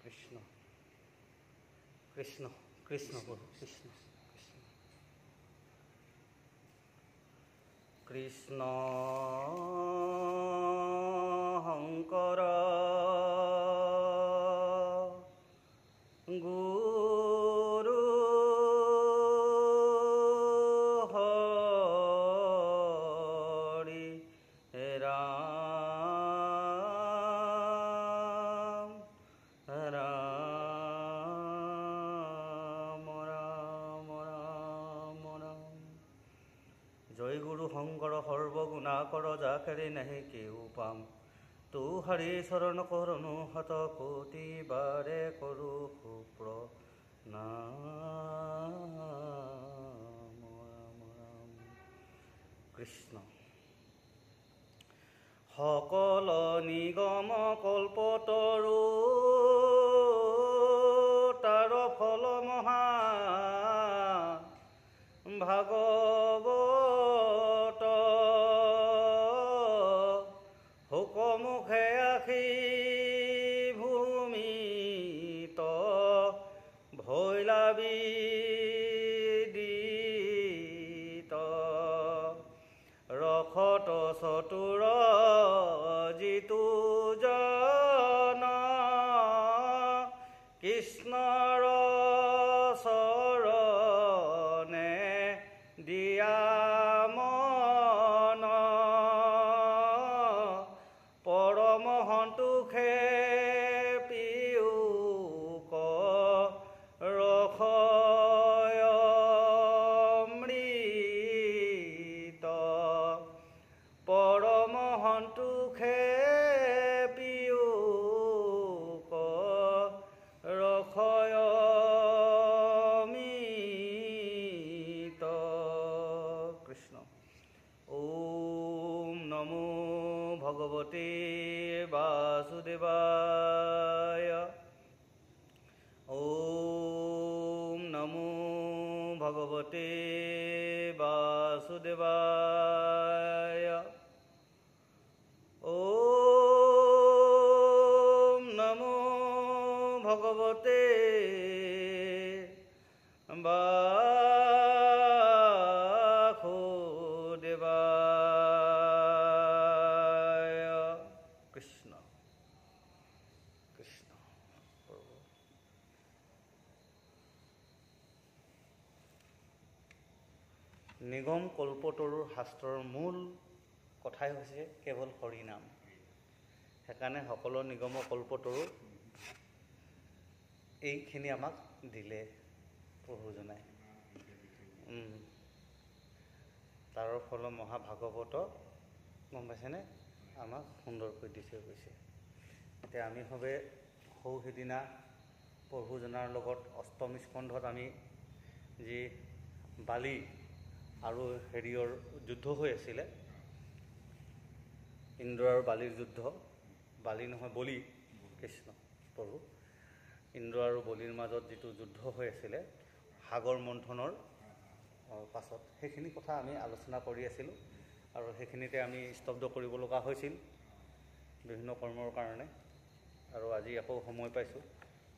কৃষ্ণ কৃষ্ণ কৃষ্ণ প্ৰভু কৃষ্ণ কৃষ্ণ কৃষ্ণ শংকৰ গুৰু হৰি ৰাম ৰাম ৰাম ৰাম ৰাম। জয় গুৰু শংকৰ সৰ্বগুণাকৰ যাকেৰে নাহি কেও পাম, তু হৰি চৰণ কৰণ শত কোটি বাৰে কৰো সুপ্ৰণাম। কৃষ্ণ সকল নিগম কল্পতৰু তাৰ ফল মহা ভাগৱত হুকমুখে আখি ভূমিত ভৈলাবিদিত ৰখত চতুৰ জিতু জন কৃষ্ণৰ চৰণে দিয়া মন পৰম সন্তোষে পিয়ুক ৰখয় অমৃত পৰম সন্তোষে পিয়ুক ৰখয় অমৃত। কৃষ্ণ ওম নমো ভগৱতে বাসুদেৱায়। ওম নমো ভগৱতে বাসুদেৱায়। ওম নমো ভগৱতে বাসুদেৱায়। কৃষ্ণ কৃষ্ণ প্ৰভু। নিগম কল্পতৰুৰ শাস্ত্ৰৰ মূল কথাই হৈছে কেৱল হৰিনাম। সেইকাৰণে সকলো নিগম কল্পতৰু এইখিনি আমাক দিলে প্ৰভুজনাই। তাৰ ফল মহাভাগৱত গম পাইছেনে আমাক সুন্দৰকৈ দি থৈ গৈছে। এতিয়া আমি সবে সৌ সিদিনা প্ৰভুজনাৰ লগত অষ্টম স্কন্ধত আমি যি বালি আৰু হেৰিয়ৰ যুদ্ধ হৈ আছিলে, ইন্দ্ৰ আৰু বালিৰ যুদ্ধ, বালি নহয় বলি, কৃষ্ণ প্ৰভু, ইন্দ্ৰ আৰু বলিৰ মাজত যিটো যুদ্ধ হৈ আছিলে সাগৰ মন্থনৰ পাছত, সেইখিনি কথা আমি আলোচনা কৰি আছিলোঁ। আৰু সেইখিনিতে আমি স্তব্ধ কৰিব লগা হৈছিল বিভিন্ন কৰ্মৰ কাৰণে। আৰু আজি আকৌ সময় পাইছোঁ,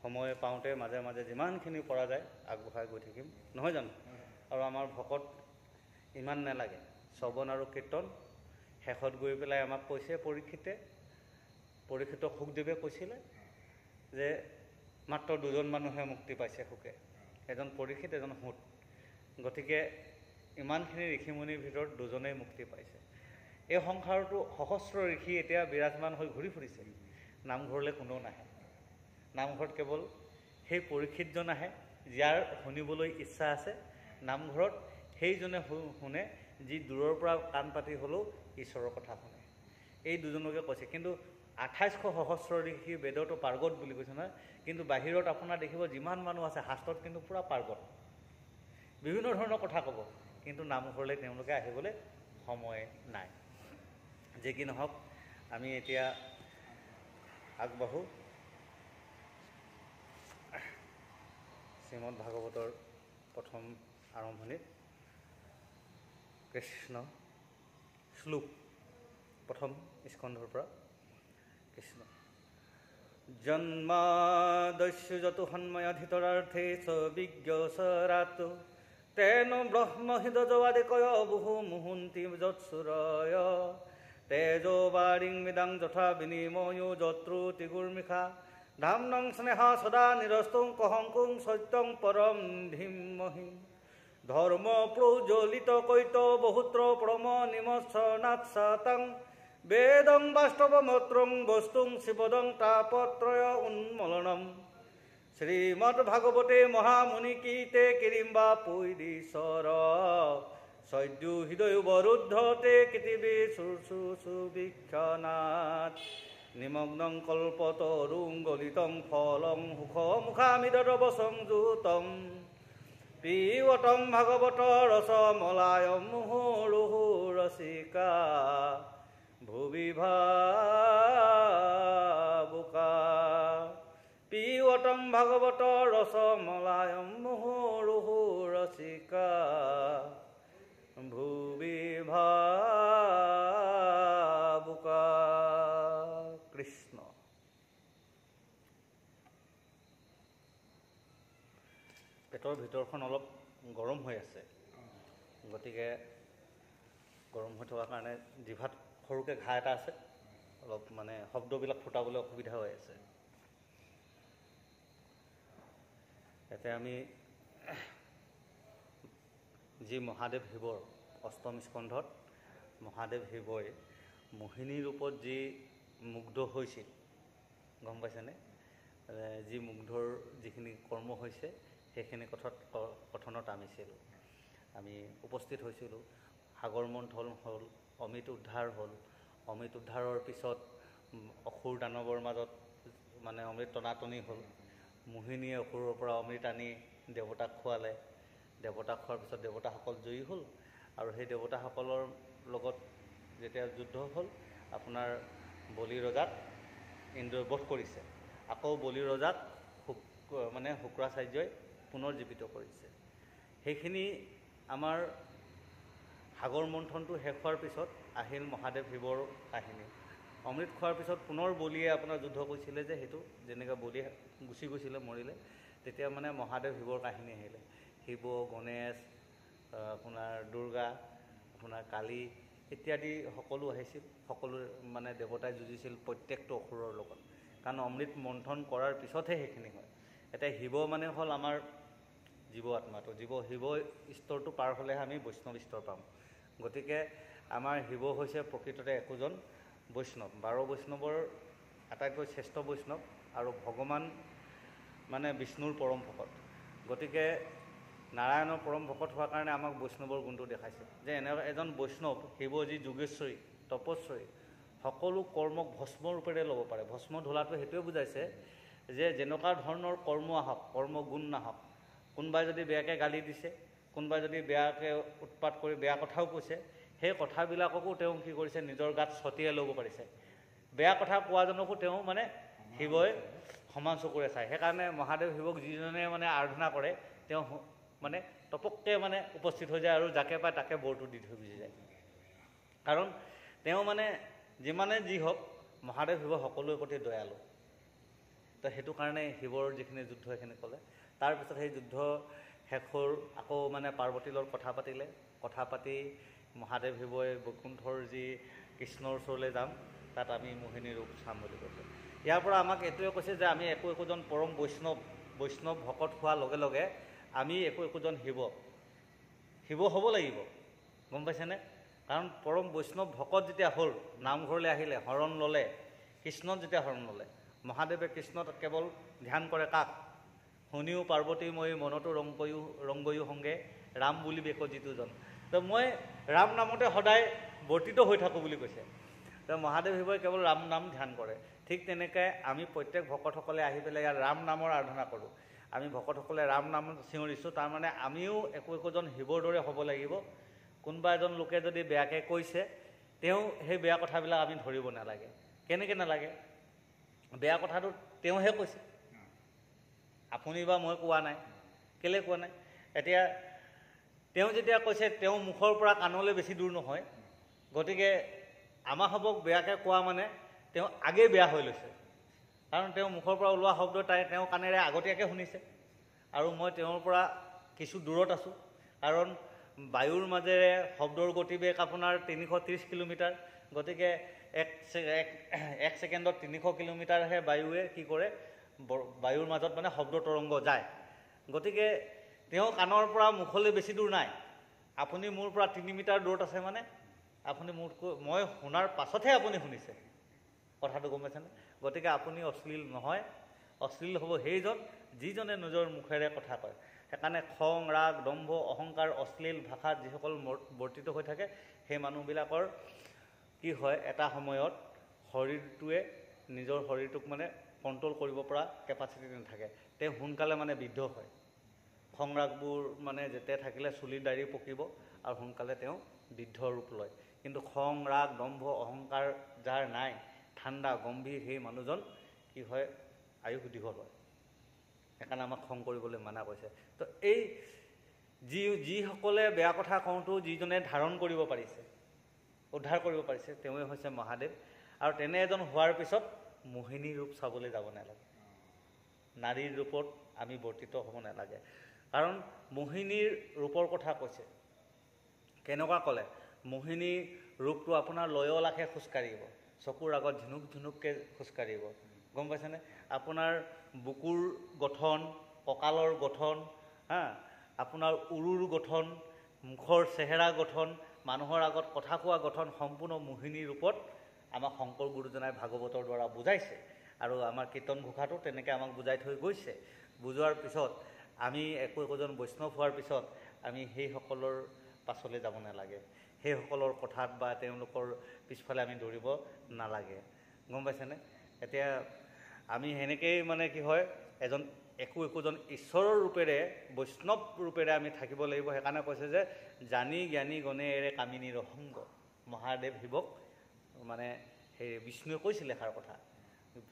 সময় পাওঁতে মাজে মাজে যিমানখিনি পৰা যায় আগবঢ়াই গৈ থাকিম, নহয় জানো? আৰু আমাৰ ভকত ইমান নালাগে, শ্ৰৱণ আৰু কীৰ্তন। শেষত গৈ পেলাই আমাক কৈছে পৰীক্ষিতক সুখদেৱে কৈছিলে যে মাত্ৰ দুজন মানুহে মুক্তি পাইছে সুখে, এজন পৰীক্ষিত এজন সুত। গতিকে ইমানখিনি ঋষিমুনিৰ ভিতৰত দুজনেই মুক্তি পাইছে। এই সংসাৰটো সহস্ৰ ঋষি এতিয়া বিৰাজমান হৈ ঘূৰি ফুৰিছে, নামঘৰলৈ কোনেও নাহে। নামঘৰত কেৱল সেই পৰীক্ষিতজন আহে যাৰ শুনিবলৈ ইচ্ছা আছে। নামঘৰত সেইজনে শুনে যি দূৰৰ পৰা কাণ পাতি হ'লেও ঈশ্বৰৰ কথা শুনে। এই দুজনকে কৈছে। কিন্তু 2800 সহস্ৰ ঋষি বেদতো পাৰ্গত বুলি কৈছে নহয়, কিন্তু বাহিৰত আপোনাৰ দেখিব যিমান মানুহ আছে শাস্ত্ৰত কিন্তু পূৰা পাৰ্গত, বিভিন্ন ধৰণৰ কথা ক'ব, কিন্তু নামঘৰলৈ তেওঁলোকে আহিবলৈ সময় নাই। যে কি নহওক, আমি এতিয়া আগবাঢ়োঁ শ্ৰীমদ ভাগৱতৰ প্ৰথম আৰম্ভণিত। কৃষ্ণ শ্লোক প্ৰথম স্কন্ধৰ পৰা। কৃষ্ণ জন্মাদস্যু যতু সন্ময়াধিতৰাৰ্থে চ বিজ্ঞসৰাত তেন ব্ৰহ্মহৃদজবাদিকয় বহু মুহুন্তি যৎসুৰয় তেজবাৰিং মৃদাং যথা বিনিময়ো যত্ৰুতিগুৰ্মিষা ধামনং স্নেহা সদা নিৰস্তং কহংকুং সত্যং পৰম ধীমহি ধৰ্ম প্ৰজ্বলিত কৈত বহুত্ৰ পৰম নিমৎসনাথ সাতং বেদং বাস্তৱমত্ৰং বস্তুং শিৱদং তাপত্ৰয় উন্মলনম শ্ৰীমদ ভাগৱতে মহামুনি কীতে কিৰিম্বা পৈদীশ্বৰ সদ্যু হৃদয় বৰুদ্ধতে কৃতিবী সুবীক্ষণাত নিমগ্নং কল্পতৰুং গলিতং ফলং সুখ মুখামিদৱ সংযুতম পিবতম ভাগৱত ৰস মলায়ম মুহুৰুহু ৰসিকা ভুবি ভাবুকা পিবতম ভাগৱত ৰস মলায়ম মুহুৰুহু ৰসিকা ভুবি ভাবুকা। কৃষ্ণ। পেটৰ ভিতৰখন অলপ গৰম হৈ আছে, গতিকে গৰম হৈ থকাৰ কাৰণে জিভাত সৰুকৈ ঘাঁ এটা আছে, অলপ মানে শব্দবিলাক ফুটাবলৈ অসুবিধা হৈ আছে। ইয়াতে আমি যি মহাদেৱ শিৱৰ অষ্টম স্কন্ধত মহাদেৱ শিৱই মোহিনী ৰূপত যি মুগ্ধ হৈছিল, গম পাইছেনে? যি মুগ্ধৰ যিখিনি কৰ্ম হৈছে সেইখিনি কথনত আমি উপস্থিত হৈছিলোঁ। সাগৰ মন্থন হ'ল, অমৃত উদ্ধাৰ হ'ল। অমৃত উদ্ধাৰৰ পিছত অসুৰ দানৱৰ মাজত মানে অমৃত টনাটনি হ'ল। মোহিনীয়ে অসুৰৰ পৰা অমৃত আনি দেৱতাক খোৱালে। দেৱতাক খোৱাৰ পিছত দেৱতাসকল জয়ী হ'ল, আৰু সেই দেৱতাসকলৰ লগত যেতিয়া যুদ্ধ হ'ল, আপোনাৰ বলি ৰজাক ইন্দ্ৰই বধ কৰিছে। আকৌ বলি ৰজাক শুক্ৰাচাৰ্যই পুনৰ জীৱিত কৰিছে। সেইখিনি আমাৰ সাগৰ মন্থনটো শেষ হোৱাৰ পিছত আহিল মহাদেৱ শিৱৰ কাহিনী। অমৃত খোৱাৰ পিছত পুনৰ বলিয়ে আপোনাৰ যুদ্ধ কৰিছিলে যে, সেইটো যেনেকৈ বলি গুচি গৈছিলে, মৰিলে, তেতিয়া মানে মহাদেৱ শিৱৰ কাহিনী আহিলে। শিৱ, গণেশ, আপোনাৰ দুৰ্গা, আপোনাৰ কালী ইত্যাদি সকলো আহিছিল। সকলো মানে দেৱতাই যুঁজিছিল প্ৰত্যেকটো অসুৰৰ লগত, কাৰণ অমৃত মন্থন কৰাৰ পিছতহে সেইখিনি হয়। এতিয়া শিৱ মানে হ'ল আমাৰ জীৱ আত্মাটো। শিৱ স্তৰটো পাৰ হ'লেহে আমি বৈষ্ণৱ স্তৰ পাম। গতিকে আমাৰ শিৱ হৈছে প্ৰকৃততে একোজন বৈষ্ণৱ, 12 বৈষ্ণৱৰ আটাইতকৈ শ্ৰেষ্ঠ বৈষ্ণৱ, আৰু ভগৱান মানে বিষ্ণুৰ পৰম ভকত। গতিকে নাৰায়ণৰ পৰম ভকত হোৱাৰ কাৰণে আমাক বৈষ্ণৱৰ গুণটো দেখাইছে, যে এজন বৈষ্ণৱ শিৱ যি যোগেশ্বৰী, তপস্বৰী, সকলো কৰ্মক ভস্ম ৰূপেৰে ল'ব পাৰে। ভস্ম ধোলাটো সেইটোৱে বুজাইছে যে যেনেকুৱা ধৰণৰ কৰ্ম আহক, কৰ্ম গুণ নাহক, কোনোবাই যদি বেয়াকৈ গালি দিছে, কোনোবাই যদি বেয়াকৈ উৎপাত কৰি বেয়া কথাও কৈছে, সেই কথাবিলাককো তেওঁ কি কৰিছে, নিজৰ গাত ছটিয়াই ল'ব পাৰিছে। বেয়া কথা কোৱাজনকো তেওঁ মানে শিৱই সমান চকুৰে চায়। সেইকাৰণে মহাদেৱ শিৱক যিজনে মানে আৰাধনা কৰে, তেওঁ মানে টপককৈ মানে উপস্থিত হৈ যায়, আৰু যাকে পায় তাকে বৰটো দি থৈ গুচি যায়। কাৰণ তেওঁ মানে যিমানে যি হওক, মহাদেৱ শিৱ সকলোৰে প্ৰতি দয়ালু। তো সেইটো কাৰণে শিৱৰ যিখিনি যুদ্ধ সেইখিনি ক'লে। তাৰপিছত সেই যুদ্ধ শেষ হ'ল, আকৌ মানে পাৰ্বতীৰ লগত কথা পাতিলে। কথা পাতি মহাদেৱ শিৱই বৈকুণ্ঠৰ যি কৃষ্ণৰ ওচৰলৈ যাম, তাত আমি মোহিনী ৰূপ চাম বুলি কৈছে। ইয়াৰ পৰা আমাক এইটোৱে কৈছে যে আমি একোজন পৰম বৈষ্ণৱ ভকত হোৱাৰ লগে লগে আমি একোজন শিৱ হ'ব লাগিব, গম পাইছেনে? কাৰণ পৰম বৈষ্ণৱ ভকত যেতিয়া হ'ল, নামঘৰলৈ আহিলে, শৰণ ল'লে, কৃষ্ণত যেতিয়া শৰণ ল'লে, মহাদেৱে কৃষ্ণত কেৱল ধ্যান কৰে কাক? শুনিও পাৰ্বতীময়ী মনতো ৰংগয়ো সংগে ৰাম বুলি বেক যিটোজন। তো মই ৰাম নামতে সদায় বৰ্তিত হৈ থাকোঁ বুলি কৈছে। তো মহাদেৱ শিৱই কেৱল ৰাম নাম ধ্যান কৰে। ঠিক তেনেকৈ আমি প্ৰত্যেক ভকতসকলে আহি পেলাই ইয়াত ৰাম নামৰ আৰাধনা কৰোঁ। আমি ভকতসকলে ৰাম নাম চিঞৰিছোঁ, তাৰমানে আমিও একোজন শিৱৰ দৰে হ'ব লাগিব। কোনোবা এজন লোকে যদি বেয়াকৈ কৈছে, তেওঁ সেই বেয়া কথাবিলাক আমি ধৰিব নালাগে। কেনেকৈ নালাগে? বেয়া কথাটো তেওঁহে কৈছে, আপুনি বা মই কোৱা নাই। কেলৈ কোৱা নাই? এতিয়া তেওঁ যেতিয়া কৈছে, তেওঁ মুখৰ পৰা কাণলৈ বেছি দূৰ নহয়। গতিকে আমাৰ সবক বেয়াকৈ কোৱা মানে তেওঁ আগেই বেয়া হৈ লৈছে। কাৰণ তেওঁ মুখৰ পৰা ওলোৱা শব্দ তেওঁ কাণেৰে আগতীয়াকৈ শুনিছে আৰু মই তেওঁৰ পৰা কিছু দূৰত আছোঁ কাৰণ বায়ুৰ মাজেৰে শব্দৰ গতিবেগ আপোনাৰ 330 কিলোমিটাৰ গতিকে এক ছেকেণ্ডত 300 কিলোমিটাৰহে বায়ুৱে কি কৰে বায়ুৰ মাজত মানে শব্দ তৰংগ যায় গতিকে তেওঁ কাণৰ পৰা মুখলৈ বেছি দূৰ নাই আপুনি মোৰ পৰা 3 মিটাৰ দূৰত আছে মানে আপুনি মোতকৈ মই শুনাৰ পাছতহে আপুনি শুনিছে কথাটো গম পাইছেনে গতিকে আপুনি অশ্লীল নহয় অশ্লীল হ'ব সেইজন যিজনে নিজৰ মুখেৰে কথা কয় সেইকাৰণে খং ৰাগ দম্ভ অহংকাৰ অশ্লীল ভাষাত যিসকল বৰ্তিত হৈ থাকে সেই মানুহবিলাকৰ কি হয় এটা সময়ত শৰীৰটোৱে নিজৰ শৰীৰটোক মানে কণ্ট্ৰল কৰিব পৰা কেপাচিটি নাথাকে তেওঁ সোনকালে মানে বৃদ্ধ হয় খং ৰাগবোৰ মানে যেতিয়া থাকিলে চুলি দাড়ি পকিব আৰু সোনকালে তেওঁ বৃদ্ধ ৰূপ লয় কিন্তু খং ৰাগ দম্ভ অহংকাৰ যাৰ নাই ঠাণ্ডা গম্ভীৰ সেই মানুহজন কি হয় আয়ুস দীঘল হয় সেইকাৰণে আমাক খং কৰিবলৈ মানা কৰিছে তো এই যিসকলে বেয়া কথা কওঁতেও যিজনে ধাৰণ কৰিব পাৰিছে উদ্ধাৰ কৰিব পাৰিছে তেওঁৱে হৈছে মহাদেৱ আৰু তেনে এজন হোৱাৰ পিছত মোহিনী ৰূপ চাবলৈ যাব নালাগে নাৰীৰ ৰূপত আমি বৰ্তিত হ'ব নালাগে কাৰণ মোহিনীৰ ৰূপৰ কথা কৈছে কেনেকুৱা ক'লে মোহিনী ৰূপটো আপোনাৰ লয়লাখে খোজকাঢ়িব চকুৰ আগত ঝিনুক ঝিনুককৈ খোজকাঢ়িব গম পাইছেনে আপোনাৰ বুকুৰ গঠন কঁকালৰ গঠন আপোনাৰ উৰুৰ গঠন মুখৰ চেহেৰা গঠন মানুহৰ আগত কথা কোৱা গঠন সম্পূৰ্ণ মোহিনী ৰূপত আমাক শংকৰ গুৰুজনাই ভাগৱতৰ দ্বাৰা বুজাইছে আৰু আমাৰ কীৰ্তন ঘোষাটো তেনেকৈ আমাক বুজাই থৈ গৈছে বুজোৱাৰ পিছত আমি একোজন বৈষ্ণৱ হোৱাৰ পিছত আমি সেইসকলৰ পাছলৈ যাব নালাগে সেইসকলৰ কথাত বা তেওঁলোকৰ পিছফালে আমি দৌৰিব নালাগে গম পাইছেনে এতিয়া আমি সেনেকৈয়ে মানে কি হয় একোজন ঈশ্বৰৰ ৰূপেৰে বৈষ্ণৱ ৰূপেৰে আমি থাকিব লাগিব সেইকাৰণে কৈছে যে জানি জ্ঞানী গণে এৰে কামিনীৰ সংগ মহাদেৱ শিৱক মানে সেই বিষ্ণুৱে কৈছিলে এষাৰ কথা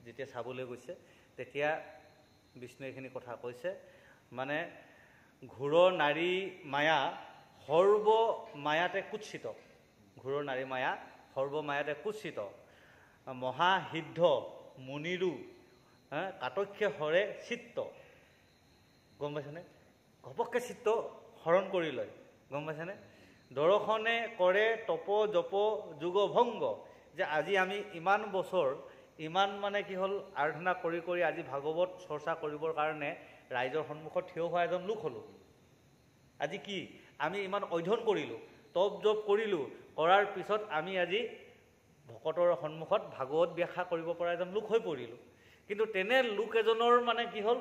যেতিয়া চাবলৈ গৈছে তেতিয়া বিষ্ণুৱে এইখিনি কথা কৈছে মানে ঘোৰ নাৰী মায়া সৰ্ব মায়াতে কুৎসিত ঘোৰ নাৰী মায়া সৰ্ব মায়াতে কুৎসিত মহাসিদ্ধ মুনিৰো কাতক্ষ হৰে চিত্ত গম পাইছেনে ঘপককৈ চিত্ত হৰণ কৰি লয় গম পাইছেনে দৰ্শনে কৰে তপ জপ যোগ ভংগ যে আজি আমি ইমান বছৰ ইমান মানে কি হ'ল আৰাধনা কৰি কৰি আজি ভাগৱত চৰ্চা কৰিবৰ কাৰণে ৰাইজৰ সন্মুখত থিয় হোৱা এজন লোক হ'লোঁ আজি কি আমি ইমান অধ্যয়ন কৰিলোঁ তপ জপ কৰিলোঁ কৰাৰ পিছত আমি আজি ভকতৰ সন্মুখত ভাগৱত ব্যাখ্যা কৰিব পৰা এজন লোক হৈ পৰিলোঁ কিন্তু তেনে লোক এজনৰ মানে কি হ'ল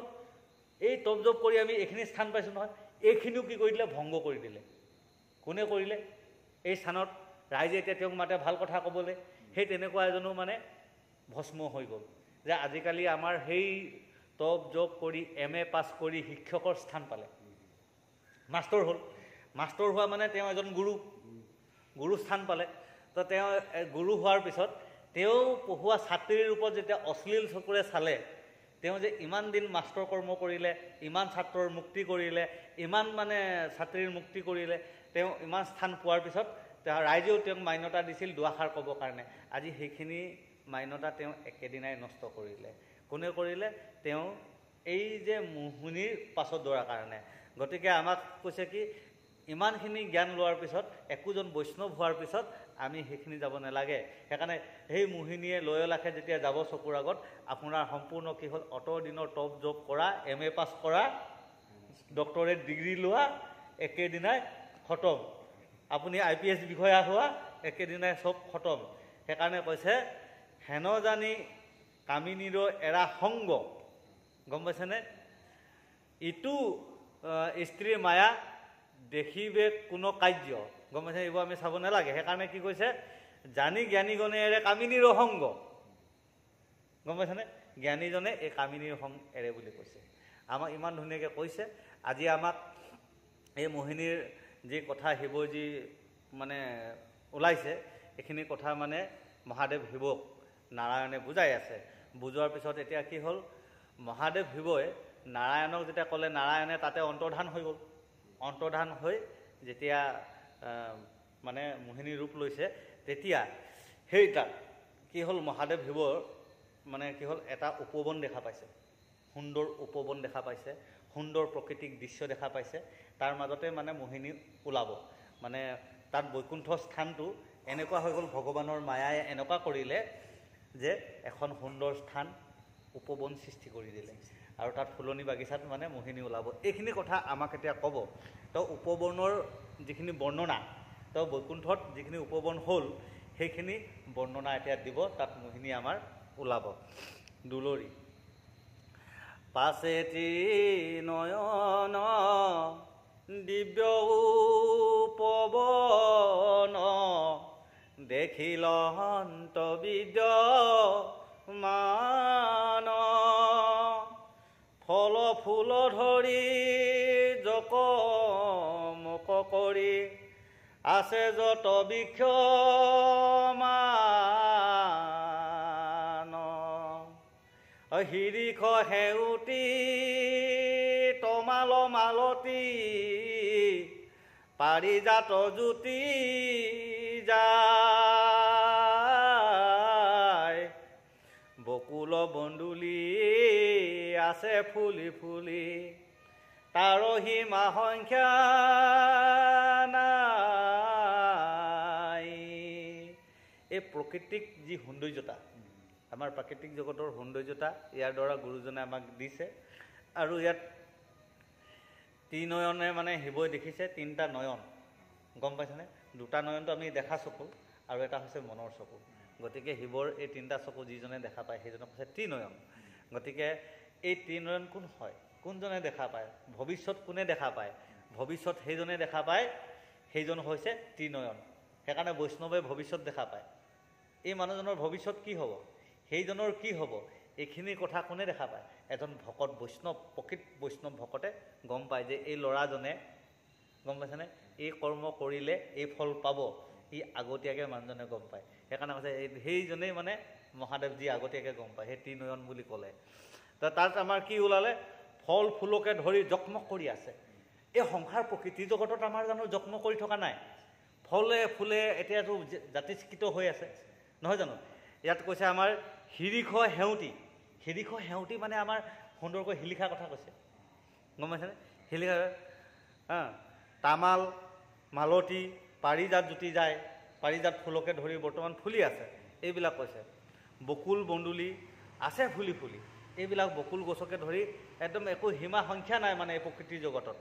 এই তপ জপ কৰি আমি এইখিনি স্থান পাইছোঁ নহয় এইখিনিও কি কৰি দিলে ভংগ কৰি দিলে কোনে কৰিলে এই স্থানত ৰাইজে এতিয়া তেওঁক মাতে ভাল কথা ক'বলৈ সেই তেনেকুৱা এজনো মানে ভস্ম হৈ গ'ল যে আজিকালি আমাৰ সেই তপ জপ কৰি MA পাছ কৰি শিক্ষকৰ স্থান পালে মাষ্টৰ হ'ল মাষ্টৰ হোৱা মানে তেওঁ এজন গুৰু স্থান পালে তো তেওঁ গুৰু হোৱাৰ পিছত তেওঁ পঢ়ুৱা ছাত্ৰীৰ ৰূপত যেতিয়া অশ্লীল চকুৰে চালে তেওঁ যে ইমান দিন মাষ্টৰ কৰ্ম কৰিলে ইমান ছাত্ৰৰ মুক্তি কৰিলে ইমান মানে ছাত্ৰীৰ মুক্তি কৰিলে তেওঁ ইমান স্থান পোৱাৰ পিছত ৰাইজেও তেওঁক মান্যতা দিছিল দুআষাৰ ক'বৰ কাৰণে আজি সেইখিনি মান্যতা তেওঁ একেদিনাই নষ্ট কৰিলে কোনে কৰিলে তেওঁ এই যে মোহিনীৰ পাছত দৌৰাৰ কাৰণে গতিকে আমাক কৈছে কি ইমানখিনি জ্ঞান লোৱাৰ পিছত একোজন বৈষ্ণৱ হোৱাৰ পিছত আমি সেইখিনি যাব নালাগে সেইকাৰণে সেই মোহিনীয়ে লয়লাখে যেতিয়া যাব চকুৰ আগত আপোনাৰ সম্পূৰ্ণ কি হ'ল অত দিনৰ টপ জব কৰা MA পাছ কৰা ডক্টৰেট ডিগ্ৰী লোৱা একেদিনাই খতম আপুনি IPS বিষয়া হোৱা একেদিনাই চব খতম সেইকাৰণে কৈছে হেন জানি কামিনীৰ এৰা সংগ গম পাইছেনে ইটো স্ত্ৰীৰ মায়া দেখিবে কোনো কাৰ্য গম পাইছে এইবোৰ আমি চাব নালাগে সেইকাৰণে কি কৈছে জানি জ্ঞানীজনে এৰে কামিনীৰ সংগ গম পাইছেনে জ্ঞানীজনে এই কামিনীৰ সংগ এৰে বুলি কৈছে আমাক ইমান ধুনীয়াকৈ কৈছে আজি আমাক এই মোহিনীৰ যি কথা শিৱই যি মানে ওলাইছে এইখিনি কথা মানে মহাদেৱ শিৱক নাৰায়ণে বুজাই আছে বুজোৱাৰ পিছত এতিয়া কি হ'ল মহাদেৱ শিৱই নাৰায়ণক যেতিয়া ক'লে নাৰায়ণে তাতে অন্তৰ্ধান হৈ গ'ল অন্তৰ্ধান হৈ যেতিয়া মানে মোহিনী ৰূপ লৈছে তেতিয়া সেই তাত কি হ'ল মহাদেৱ শিৱৰ মানে কি হ'ল এটা উপবন দেখা পাইছে, সুন্দৰ উপবন দেখা পাইছে, সুন্দৰ প্ৰাকৃতিক দৃশ্য দেখা পাইছে, তাৰ মাজতে মানে মোহিনী ওলাব। মানে তাত বৈকুণ্ঠ স্থানটো এনেকুৱা হৈ গ'ল, ভগৱানৰ মায়াই এনেকুৱা কৰিলে যে এখন সুন্দৰ স্থান উপবন সৃষ্টি কৰি দিলে, আৰু তাত ফুলনি বাগিচাত মানে মোহিনী ওলাব। এইখিনি কথা আমাক এতিয়া ক'ব। তো উপবনৰ যিখিনি বৰ্ণনা, তো বৈকুণ্ঠত যিখিনি উপবন হ'ল সেইখিনি বৰ্ণনা এতিয়া দিব, তাত মোহিনী আমাৰ ওলাব। দুলৰি পাছেতি নয়ন দিব্য উপবন দেখিল হন্ত বিদ্যমান ফল ফুল ধৰি জকমক কৰি আছে যত বৃক্ষমান শিৰিষ সেউতি তমাল মালতী পাৰিজাত জ্যোতি যায় বকুল বন্দুলি আছে ফুলি ফুলি তাৰ সীমা সংখ্যা নাই। এই প্ৰাকৃতিক যি সৌন্দৰ্যতা, আমাৰ প্ৰাকৃতিক জগতৰ সৌন্দৰ্যতা ইয়াৰ দ্বাৰা গুৰুজনে আমাক দিছে। আৰু ইয়াত ত্ৰিনয়নে মানে শিৱই দেখিছে তিনিটা নয়ন, গম পাইছেনে? দুটা নয়নটো আমি দেখা চকু আৰু এটা হৈছে মনৰ চকু। গতিকে শিৱৰ এই তিনিটা চকু যিজনে দেখা পায় সেইজনক হৈছে ত্ৰিনয়ন। গতিকে এই ত্ৰিনয়ন কোন হয়, কোনজনে দেখা পায়, ভৱিষ্যত কোনে দেখা পায়, ভৱিষ্যত সেইজনে দেখা পায়, সেইজন হৈছে ত্ৰিনয়ন। সেইকাৰণে বৈষ্ণৱে ভৱিষ্যত দেখা পায়। এই মানুহজনৰ ভৱিষ্যত কি হ'ব, সেইজনৰ কি হ'ব, এইখিনি কথা কোনে দেখা পায়? এজন ভকত বৈষ্ণৱ, প্ৰকৃত বৈষ্ণৱ ভকতে গম পায় যে এই ল'ৰাজনে, গম পাইছেনে, এই কৰ্ম কৰিলে এই ফল পাব, ই আগতীয়াকৈ মানুহজনে গম পায়। সেইকাৰণে কৈছে সেইজনেই মানে মহাদেৱজী আগতীয়াকৈ গম পায়, সেই ত্ৰিনয়ন বুলি ক'লে। তো তাত আমাৰ কি ওলালে? ফল ফুলকে ধৰি জকমক কৰি আছে। এই সংসাৰ প্ৰকৃতি জগতত আমাৰ জানো জকমক কৰি থকা নাই? ফলে ফুলে এতিয়াতো জাতিস্কৃত হৈ আছে, নহয় জানো? ইয়াত কৈছে আমাৰ শিৰিষ সেউতি। শিৰিষ সেউতি মানে আমাৰ সুন্দৰকৈ শিলিখাৰ কথা কৈছে, গম পাইছেনে? শিলিখা, তামাল মালতী পাৰিজাত জ্যোতি যায়, পাৰিজাত ফুলকে ধৰি বৰ্তমান ফুলি আছে, এইবিলাক কৈছে। বকুল বন্দুলি আছে ফুলি ফুলি, এইবিলাক বকুল গছকে ধৰি একদম একো সীমা সংখ্যা নাই মানে এই প্ৰকৃতিৰ জগতত।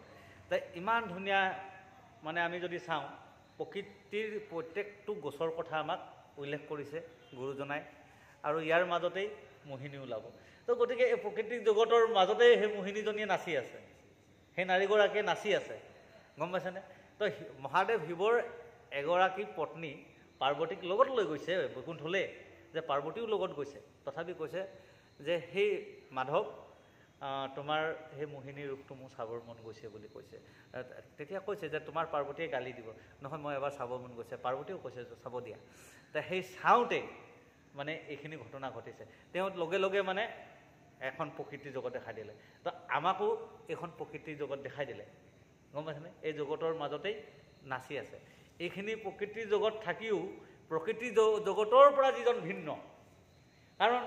তাই ইমান ধুনীয়া, মানে আমি যদি চাওঁ প্ৰকৃতিৰ প্ৰত্যেকটো গছৰ কথা আমাক উল্লেখ কৰিছে গুৰুজনাই, আৰু ইয়াৰ মাজতেই মোহিনী ওলাব। তো গতিকে এই প্ৰকৃতিক জগতৰ মাজতেই সেই মোহিনীজনীয়ে নাচি আছে, সেই নাৰীগৰাকীয়ে নাচি আছে, গম পাইছেনে? তো মহাদেৱ শিৱৰ এগৰাকী পত্নী পাৰ্বতীক লগত লৈ গৈছে বৈকুণ্ঠলৈ, যে পাৰ্বতীও লগত গৈছে, তথাপি কৈছে যে সেই মাধৱ তোমাৰ সেই মোহিনী ৰূপটো মোৰ চাবৰ মন গৈছে বুলি কৈছে। তেতিয়া কৈছে যে তোমাৰ পাৰ্বতীয়ে গালি দিব, নহয় মই এবাৰ চাব মন গৈছে। পাৰ্বতীয়েও কৈছে চাব দিয়া। তে সেই চাওঁতে মানে এইখিনি ঘটনা ঘটিছে। তেওঁ লগে লগে মানে এখন প্ৰকৃতিৰ জগত দেখাই দিলে। তো আমাকো এইখন প্ৰকৃতিৰ জগত দেখাই দিলে, গম পাইছেনে? এই জগতৰ মাজতেই নাচি আছে। এইখিনি প্ৰকৃতিৰ জগত থাকিও প্ৰকৃতিৰ জগতৰ পৰা যিজন ভিন্ন, কাৰণ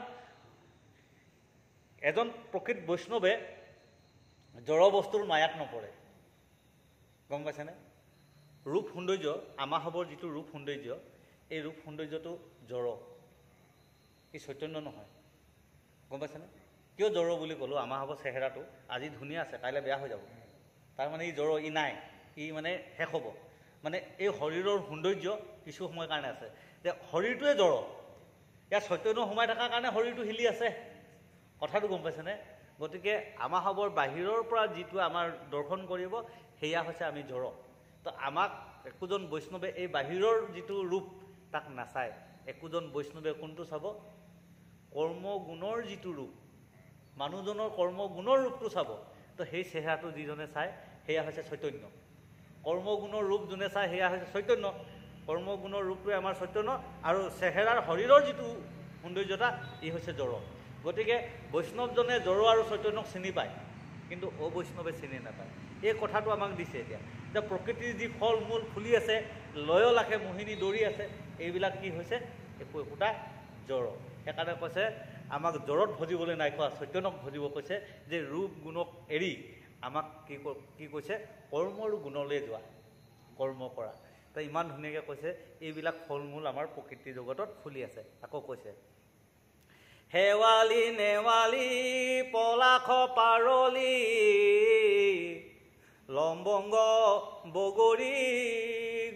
এজন প্ৰকৃত বৈষ্ণৱে জড় বস্তুৰ মায়াত নপৰে, গম পাইছেনে? ৰূপ সৌন্দৰ্য, আমাহবৰ যিটো ৰূপ সৌন্দৰ্য, এই ৰূপ সৌন্দৰ্যটো জড়, ই চৈতন্য নহয়, গম পাইছেনে? কিয় জড় বুলি ক'লোঁ? আমাহবৰ চেহেৰাটো আজি ধুনীয়া আছে, কাইলৈ বেয়া হৈ যাব, তাৰমানে ই জড়, ই নাই, ই মানে শেষ হ'ব। মানে এই শৰীৰৰ সৌন্দৰ্য কিছু সময়ৰ কাৰণে আছে, যে শৰীৰটোৱে জড়, ইয়াত চৈতন্য সোমাই থকাৰ কাৰণে শৰীৰটো হিলি আছে, কথাটো গম পাইছেনে? গতিকে আমাহবৰ বাহিৰৰ পৰা যিটো আমাৰ দৰ্শন কৰিব সেয়া হৈছে আমি জড়। তো আমাক একোজন বৈষ্ণৱে এই বাহিৰৰ যিটো ৰূপ তাক নাচায়, একোজন বৈষ্ণৱে কোনটো চাব? কৰ্মগুণৰ যিটো ৰূপ, মানুহজনৰ কৰ্মগুণৰ ৰূপটো চাব। তো সেই চেহেৰাটো যিজনে চায় সেয়া হৈছে চৈতন্য। কৰ্মগুণৰ ৰূপ যোনে চায় সেয়া হৈছে চৈতন্য। কৰ্মগুণৰ ৰূপটোৱে আমাৰ চৈতন্য, আৰু চেহেৰাৰ শৰীৰৰ যিটো সৌন্দৰ্যতা ই হৈছে জড়। গতিকে বৈষ্ণৱজনে জড় আৰু চৈতন্যক চিনি পায়, কিন্তু অবৈষ্ণৱে চিনি নাপায়। এই কথাটো আমাক দিছে এতিয়া, যে প্ৰকৃতিৰ যি ফল মূল ফুলি আছে, লয় লাখে মোহিনী দৌৰি আছে, এইবিলাক কি হৈছে? একো একোটা জড়। সেইকাৰণে কৈছে আমাক জ্বৰত ভজিবলৈ নাই কোৱা, চৈতন্যক ভজিব কৈছে যে ৰূপ গুণক এৰি আমাক কি কৈছে কৰ্মৰ গুণলৈ যোৱা, কৰ্ম কৰা। তো ইমান ধুনীয়াকৈ কৈছে এইবিলাক ফল মূল আমাৰ প্ৰকৃতি জগতত ফুলি আছে। আকৌ কৈছে শেৱালি নেৱালি পলাশ পাৰলি লম্বংগ বগৰী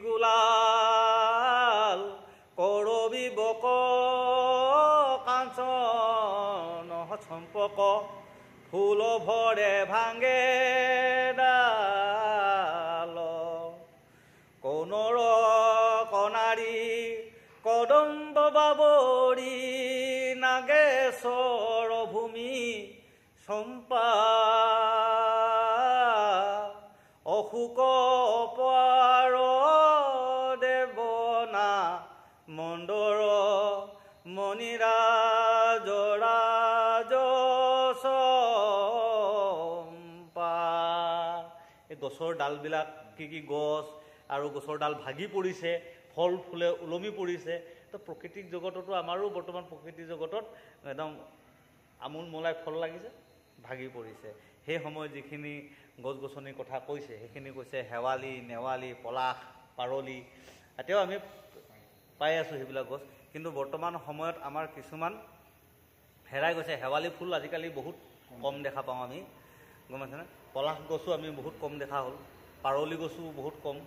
গুলাল কৰবী বক কাঞ্চন চম্পক ফুল ভৰে ভাঙে ডাল কৌনৰ কণাৰী কদম্ব বাবৰী নাগেশ্বৰ ভূমি চম্পা অশোক অপাৰ দেৱনা মন্দৰ মণিৰাজ চম্পা। এই গছৰ ডালবিলাক কি গছ আৰু গছৰ ডাল ভাগি পৰিছে, ফল ফুলে ওলমি পৰিছে। তো প্ৰকৃতিক জগততো আমাৰো বৰ্তমান প্ৰকৃতি জগতত একদম আমোল মোলাই ফল লাগিছে, ভাগি পৰিছে। সেই সময়ত যিখিনি গছ গছনিৰ কথা কৈছে সেইখিনি কৈছে শেৱালি নেৱালি পলাশ পাৰলি, এতিয়াও আমি পাই আছোঁ সেইবিলাক গছ। কিন্তু বৰ্তমান সময়ত আমাৰ কিছুমান হেৰাই গৈছে। শেৱালি ফুল আজিকালি বহুত কম দেখা পাওঁ আমি, গম পাইছেনে? পলাশ গছো আমি বহুত কম দেখা হ'ল, পাৰলি গছো বহুত কম।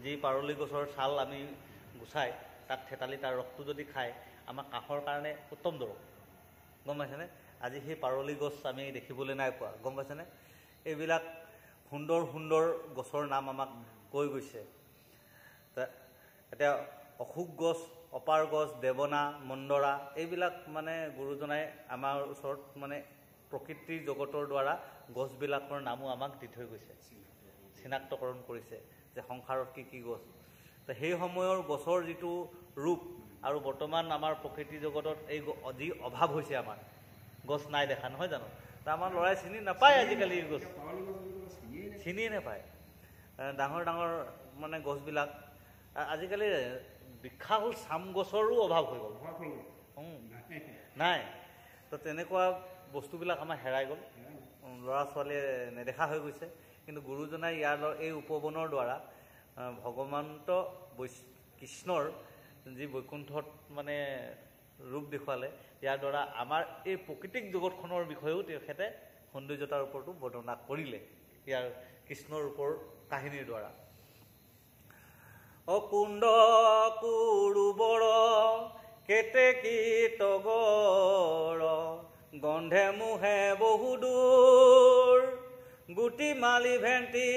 যি পাৰলি গছৰ ছাল আমি গুচাই তাত থেতালি তাৰ ৰসটো যদি খায় আমাৰ কাহৰ কাৰণে উত্তম দৰৱ, গম পাইছেনে? আজি সেই পাৰলি গছ আমি দেখিবলৈ নাই পোৱা, গম পাইছেনে? এইবিলাক সুন্দৰ সুন্দৰ গছৰ নাম আমাক কৈ গৈছে। এতিয়া অশোক গছ, অপাৰ গছ, দেৱনা, মন্দৰা, এইবিলাক মানে গুৰুজনাই আমাৰ ওচৰত মানে প্ৰকৃতিৰ জগতৰ দ্বাৰা গছবিলাকৰ নামো আমাক দি থৈ গৈছে, চিনাক্তকৰণ কৰিছে যে সংসাৰত কি কি গছ। তো সেই সময়ৰ গছৰ যিটো ৰূপ আৰু বৰ্তমান আমাৰ প্ৰকৃতি জগতত এই যি অভাৱ হৈছে, আমাৰ গছ নাই দেখা, নহয় জানো? তো আমাৰ ল'ৰাই চিনি নাপায় আজিকালি, গছ চিনিয়ে নাপায়। ডাঙৰ ডাঙৰ মানে গছবিলাক আজিকালি বিখ্যাত হ'ল চাম গছৰো অভাৱ হৈ গ'ল, নাই। তো তেনেকুৱা বস্তুবিলাক আমাৰ হেৰাই গ'ল, ল'ৰা ছোৱালীয়ে নেদেখা হৈ গৈছে। কিন্তু গুৰুজনাই ইয়াৰ এই উপবনৰ দ্বাৰা ভগৱন্ত কৃষ্ণৰ যি বৈকুণ্ঠত মানে ৰূপ দেখুৱালে, ইয়াৰ দ্বাৰা আমাৰ এই প্ৰকৃতিক জগতখনৰ বিষয়েও তেখেতে সৌন্দৰ্যতাৰ ওপৰতো বৰ্ণনা কৰিলে ইয়াৰ কৃষ্ণৰ ৰূপৰ কাহিনীৰ দ্বাৰা। অকুণ্ড কুৰুবৰ কেতেকী তগৰ গন্ধে মুহে বহুদূৰ গুটি মালি ভেণ্টি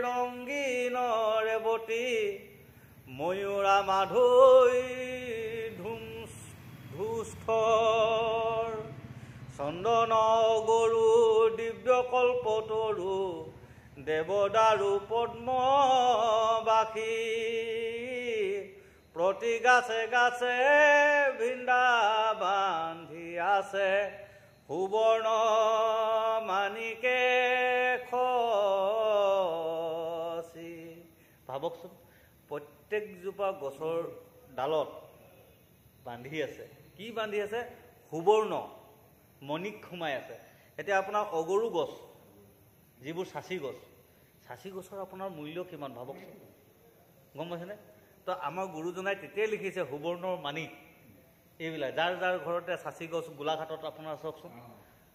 ৰংগীন ৰেৱতী ময়ূৰা মাধৈ ধুস্থৰ চন্দন গৰু দিব্য কল্পতৰু দেৱদাৰু পদ্মবাসী প্ৰতি গাছে গাছে বৃন্দাবান ধি আছে সুবৰ্ণ মানিকে খচি। ভাবকচোন, প্ৰত্যেকজোপা গছৰ ডালত বান্ধি আছে, কি বান্ধি আছে? সুবৰ্ণ মণিক সোমাই আছে। এতিয়া আপোনাৰ অগৰু গছ, যিবোৰ চাচি গছ, চাচি গছৰ আপোনাৰ মূল্য কিমান ভাবকচোন, গম পাইছেনে? তো আমাৰ গুৰুজনাই তেতিয়াই লিখিছে সুবৰ্ণৰ মানিক। এইবিলাক যাৰ যাৰ ঘৰতে চাচি গছ, গোলাঘাটত আপোনাৰ চাওকচোন,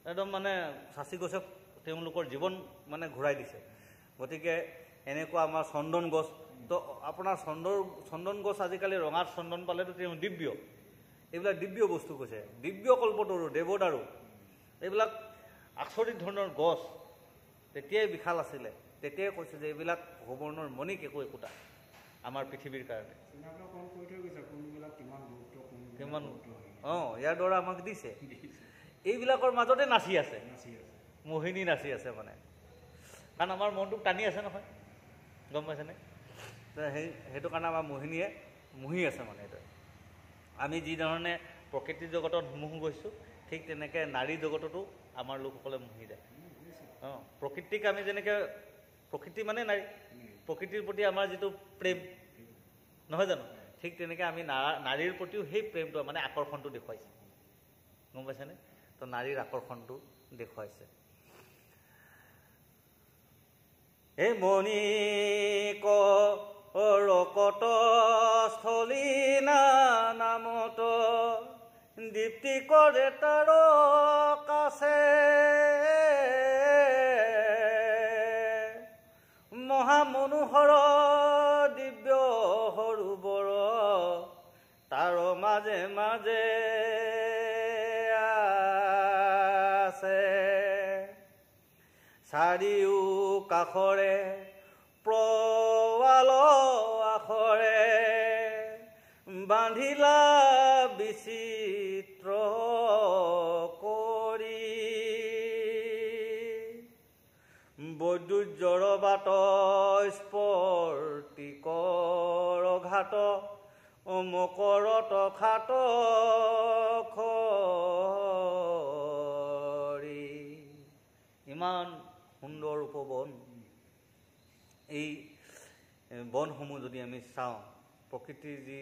একদম মানে চাচি গছে তেওঁলোকৰ জীৱন মানে ঘূৰাই দিছে। গতিকে এনেকুৱা আমাৰ চন্দন গছ, তো আপোনাৰ চন্দন গছ আজিকালি ৰঙাত চন্দন পালেতো তেওঁ দিব্য, এইবিলাক দিব্য বস্তু কৈছে। দিব্য কল্পতৰু, দেৱদাৰু, এইবিলাক আচৰিত ধৰণৰ গছ তেতিয়াই বিশাল আছিলে। তেতিয়াই কৈছে যে এইবিলাক সুবৰ্ণৰ মণিক একোটা আমাৰ পৃথিৱীৰ কাৰণে। কিমান ইয়াৰ দ্বাৰা আমাক দিছে। এইবিলাকৰ মাজতে নাচি আছে, মোহিনী নাচি আছে মানে, কাৰণ আমাৰ মনটোক টানি আছে নহয়, গম পাইছেনে? সেইটো কাৰণে আমাৰ মোহিনীয়ে মুহি আছে মানে। এইটো আমি যিধৰণে প্ৰকৃতিৰ জগতত মোহ গৈছোঁ, ঠিক তেনেকৈ নাৰী জগততো আমাৰ লোকসকলে মুহি যায়। প্ৰকৃতিক আমি যেনেকৈ, প্ৰকৃতি মানে নাৰী, প্ৰকৃতিৰ প্ৰতি আমাৰ যিটো প্ৰেম, নহয় জানো? ঠিক তেনেকৈ আমি নাৰীৰ প্ৰতিও সেই প্ৰেমটো মানে আকৰ্ষণটো দেখুৱাইছে। গম পাইছেনে? তো নাৰীৰ আকৰ্ষণটো দেখুৱাইছে। এই মণিক ৰকত স্থলী নামত দীপ্তি কৰে তাৰ কাছে মহামনোহৰ দিব্য সৰোবৰ তাৰ মাজে মাজে আছে চাৰিও কাষৰে প্ৰৱাল আখৰে বান্ধিলা বিচিত্ৰ কৰি বৈদুৰ্যৰ বাট স্ফটিকৰ ঘাট মকৰত খাট খৰি। ইমান সুন্দৰ উপবন। এই বনসমূহ যদি আমি চাওঁ, প্ৰকৃতিৰ যি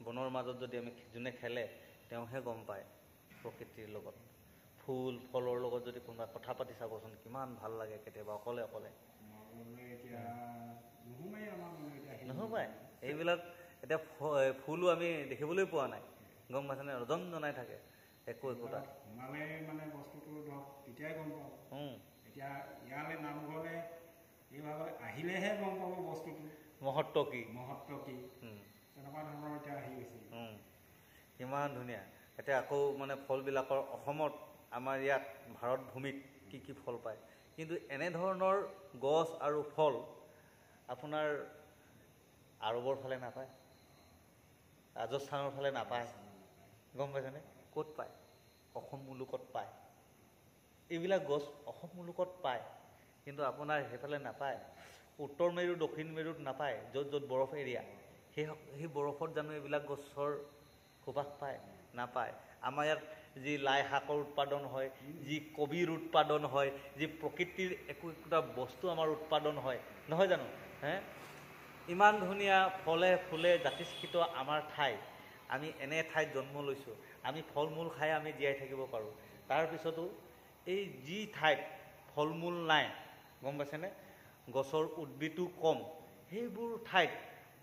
বনৰ মাজত যদি আমি যোনে খেলে তেওঁহে গম পায় প্ৰকৃতিৰ লগত। ফুল ফলৰ লগত যদি কোনোবা কথা পাতি চাবচোন কিমান ভাল লাগে কেতিয়াবা অকলে অকলে। নোসোমায় এইবিলাক। এতিয়া ফুলো আমি দেখিবলৈ পোৱা নাই, গম পাইছেনে? ৰজন জনাই থাকে একো একোটা। এতিয়া ইয়ালৈ নামঘৰলৈ এইভাৱে আহিলেহে গম পাব বস্তুটো মহত্ব কি তেনেকুৱা ধৰণৰ এতিয়া আহি গৈছে। কিমান ধুনীয়া। এতিয়া আকৌ মানে ফলবিলাকৰ অসমত আমাৰ ইয়াত ভাৰত ভূমিত কি কি ফল পায়, কিন্তু এনেধৰণৰ গছ আৰু ফল আপোনাৰ আৰৱৰ ফালে নাপায়, ৰাজস্থানৰ ফালে নাপায়, গম পাইছেনে? ক'ত পায়? অসম মুলুকত পায়। এইবিলাক গছ অসম মুলুকত পায়, কিন্তু আপোনাৰ সেইফালে নাপায়। উত্তৰ মেৰু দক্ষিণ মেৰুত নাপায়, য'ত য'ত বৰফ এৰিয়া সেই বৰফত জানো এইবিলাক গছৰ সুবাস পায়? নাপায়। আমাৰ ইয়াত যি লাই শাকৰ উৎপাদন হয়, যি কবিৰ উৎপাদন হয়, যি প্ৰকৃতিৰ একো একোটা বস্তু আমাৰ উৎপাদন হয়, নহয় জানো? ইমান ধুনীয়া ফলে ফুলে জাতিস্কৃত আমাৰ ঠাই। আমি এনে ঠাইত জন্ম লৈছোঁ, আমি ফল মূল খাই আমি জীয়াই থাকিব পাৰোঁ। তাৰপিছতো এই যি ঠাইত ফল মূল নাই, গম পাইছেনে? গছৰ উদ্ভিদো কম, সেইবোৰ ঠাইত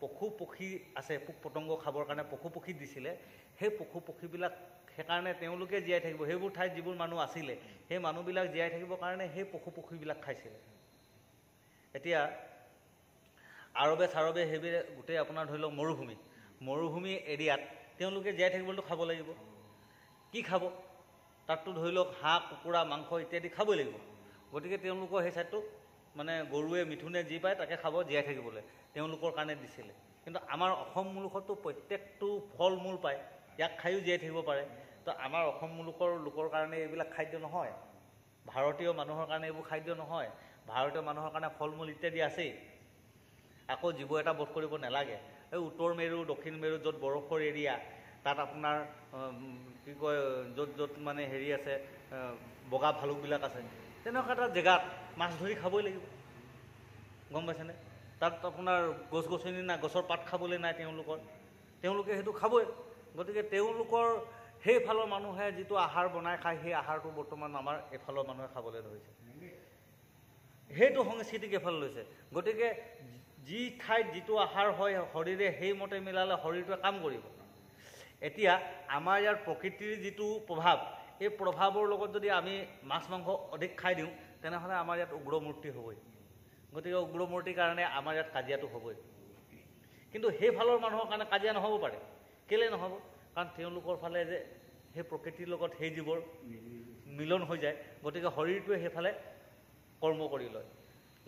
পশু পক্ষী আছে। পোক পতংগ খাবৰ কাৰণে পশু পক্ষী দিছিলে। সেই পশু পক্ষীবিলাক সেইকাৰণে তেওঁলোকে জীয়াই থাকিব। সেইবোৰ ঠাইত যিবোৰ মানুহ আছিলে সেই মানুহবিলাক জীয়াই থাকিবৰ কাৰণে সেই পশু পক্ষীবিলাক খাইছিলে। এতিয়া আৰৱে চাৰৱে সেইবিলাক গোটেই আপোনাৰ ধৰি লওক মৰুভূমি এৰিয়াত তেওঁলোকে জীয়াই থাকিবলৈতো খাব লাগিব। কি খাব? তাততো ধৰি লওক হাঁহ কুকুৰা মাংস ইত্যাদি খাবই লাগিব। গতিকে তেওঁলোকৰ সেই ছাইডটো মানে গৰুৱে মিথুনে যি পায় তাকে খাব জীয়াই থাকিবলৈ, তেওঁলোকৰ কাৰণে দিছিলে। কিন্তু আমাৰ অসম মুলুকতো প্ৰত্যেকটো ফল মূল পায়, ইয়াক খায়ো জীয়াই থাকিব পাৰে। তো আমাৰ অসম মুলুকৰ লোকৰ কাৰণে এইবিলাক খাদ্য নহয়, ভাৰতীয় মানুহৰ কাৰণে এইবোৰ খাদ্য নহয়। ভাৰতীয় মানুহৰ কাৰণে ফল মূল ইত্যাদি আছেই। আকৌ জীৱ এটা বোধ কৰিব নালাগে, এই উত্তৰ মেৰু দক্ষিণ মেৰু য'ত বৰফৰ এৰিয়া তাত আপোনাৰ কি কয় য'ত য'ত মানে হেৰি আছে বগা ভালুকবিলাক আছে, তেনেকুৱা এটা জেগাত মাছ ধৰি খাবই লাগিব, গম পাইছেনে? তাত আপোনাৰ গছ গছনি নাই, গছৰ পাত খাবলৈ নাই তেওঁলোকে সেইটো খাবই। গতিকে তেওঁলোকৰ সেইফালৰ মানুহে যিটো আহাৰ বনাই খায় সেই আহাৰটো বৰ্তমান আমাৰ এইফালৰ মানুহে খাবলৈ ধৰিছে। সেইটো সংস্কৃতিক এইফালে লৈছে। গতিকে যি ঠাইত যিটো আহাৰ হয় শৰীৰে সেইমতে মিলালে শৰীৰটোৱে কাম কৰিব। এতিয়া আমাৰ ইয়াৰ প্ৰকৃতিৰ যিটো প্ৰভাৱ, এই প্ৰভাৱৰ লগত যদি আমি মাছ মাংস অধিক খাই দিওঁ তেনেহ'লে আমাৰ ইয়াত উগ্ৰমূৰ্তি হ'বই। গতিকে উগ্ৰমূৰ্তিৰ কাৰণে আমাৰ ইয়াত কাজিয়াটো হ'বই। কিন্তু সেইফালৰ মানুহৰ কাৰণে কাজিয়া নহ'ব পাৰে। কেলৈ নহ'ব? কাৰণ তেওঁলোকৰ ফালে যে সেই প্ৰকৃতিৰ লগত সেই জীৱৰ মিলন হৈ যায়, গতিকে শৰীৰটোৱে সেইফালে কৰ্ম কৰি লয়।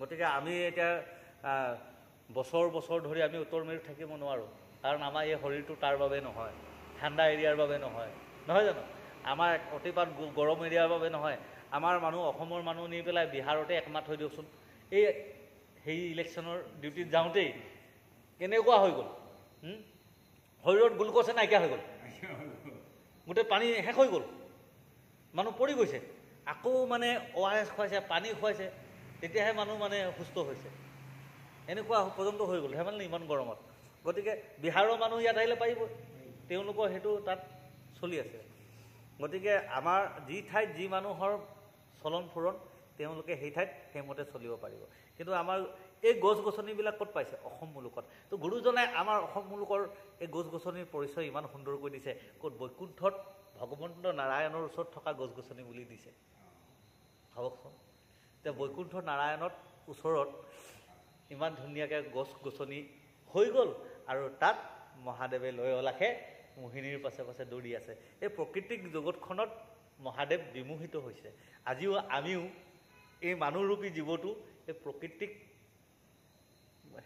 গতিকে আমি এতিয়া বছৰ বছৰ ধৰি আমি উত্তৰ মেৰুত থাকিব নোৱাৰোঁ, কাৰণ আমাৰ এই শৰীৰটো তাৰ বাবে নহয়, ঠাণ্ডা এৰিয়াৰ বাবে নহয়, নহয় জানো? আমাৰ অতিপাত গৰম এৰিয়াৰ বাবে নহয়। আমাৰ মানুহ অসমৰ মানুহ নি পেলাই বিহাৰতে একমাহ থৈ দিয়কচোন, এই সেই ইলেকশ্যনৰ ডিউটিত যাওঁতেই কেনেকুৱা হৈ গ'ল, শৰীৰত গ্লুক'জে নাইকিয়া হৈ গ'ল, গোটেই পানী শেষ হৈ গ'ল, মানুহ পৰি গৈছে। আকৌ মানে ORS খুৱাইছে, পানী খুৱাইছে, তেতিয়াহে মানুহ মানে সুস্থ হৈছে। এনেকুৱা পৰ্যন্ত হৈ গ'ল ধেমালি ইমান গৰমত। গতিকে বিহাৰৰ মানুহ ইয়াত আহিলে পাৰিব, তেওঁলোকৰ সেইটো তাত চলি আছে। গতিকে আমাৰ যি ঠাইত যি মানুহৰ চলন ফুৰণ তেওঁলোকে সেই ঠাইত সেইমতে চলিব পাৰিব। কিন্তু আমাৰ এই গছ গছনিবিলাক ক'ত পাইছে? অসম মুলুকত। তো গুৰুজনে আমাৰ অসম মুলুকৰ এই গছ গছনিৰ পৰিচয় ইমান সুন্দৰকৈ দিছে। ক'ত? বৈকুণ্ঠত ভগৱন্ত নাৰায়ণৰ ওচৰত থকা গছ গছনি বুলি দিছে। ভাবকচোন, এতিয়া বৈকুণ্ঠ নাৰায়ণত ওচৰত ইমান ধুনীয়াকৈ গছ গছনি হৈ গ'ল, আৰু তাত মহাদেৱে লয় অলাখে মোহিনীৰ পাছে পাছে দৌৰি আছে। এই প্ৰকৃতিক জগতখনত মহাদেৱ বিমোহিত হৈছে। আজিও আমিও এই মানুহৰূপী জীৱটো এই প্ৰকৃতিক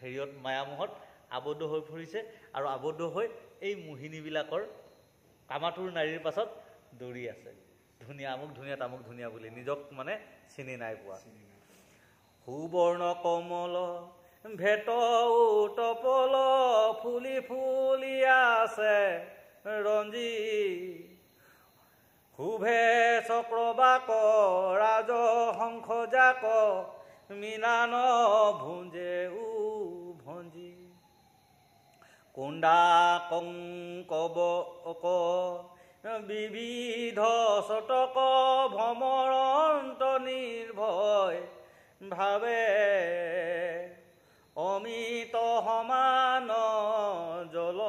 হেৰিয়ত মায়ামোহত আবদ্ধ হৈ ফুৰিছে, আৰু আবদ্ধ হৈ এই মোহিনীবিলাকৰ কামাতুৰ নাৰীৰ পাছত দৌৰি আছে। ধুনীয়া, আমুক ধুনীয়া তামুক ধুনীয়া বুলি নিজক মানে চিনি নাই পোৱা। সুবৰ্ণ কমল ভেট উটপল ফুলি ফুলি আছে ৰঞ্জি, শুভে চক্ৰবাক ৰাজ শংখ জাক মিনান ভুঞ্জে ভঞ্জি, কুণ্ডা কংকবক বিবিধ শতক ভ্ৰমৰন্ত নিৰ্ভয় ভাবে, অমিত সমান জল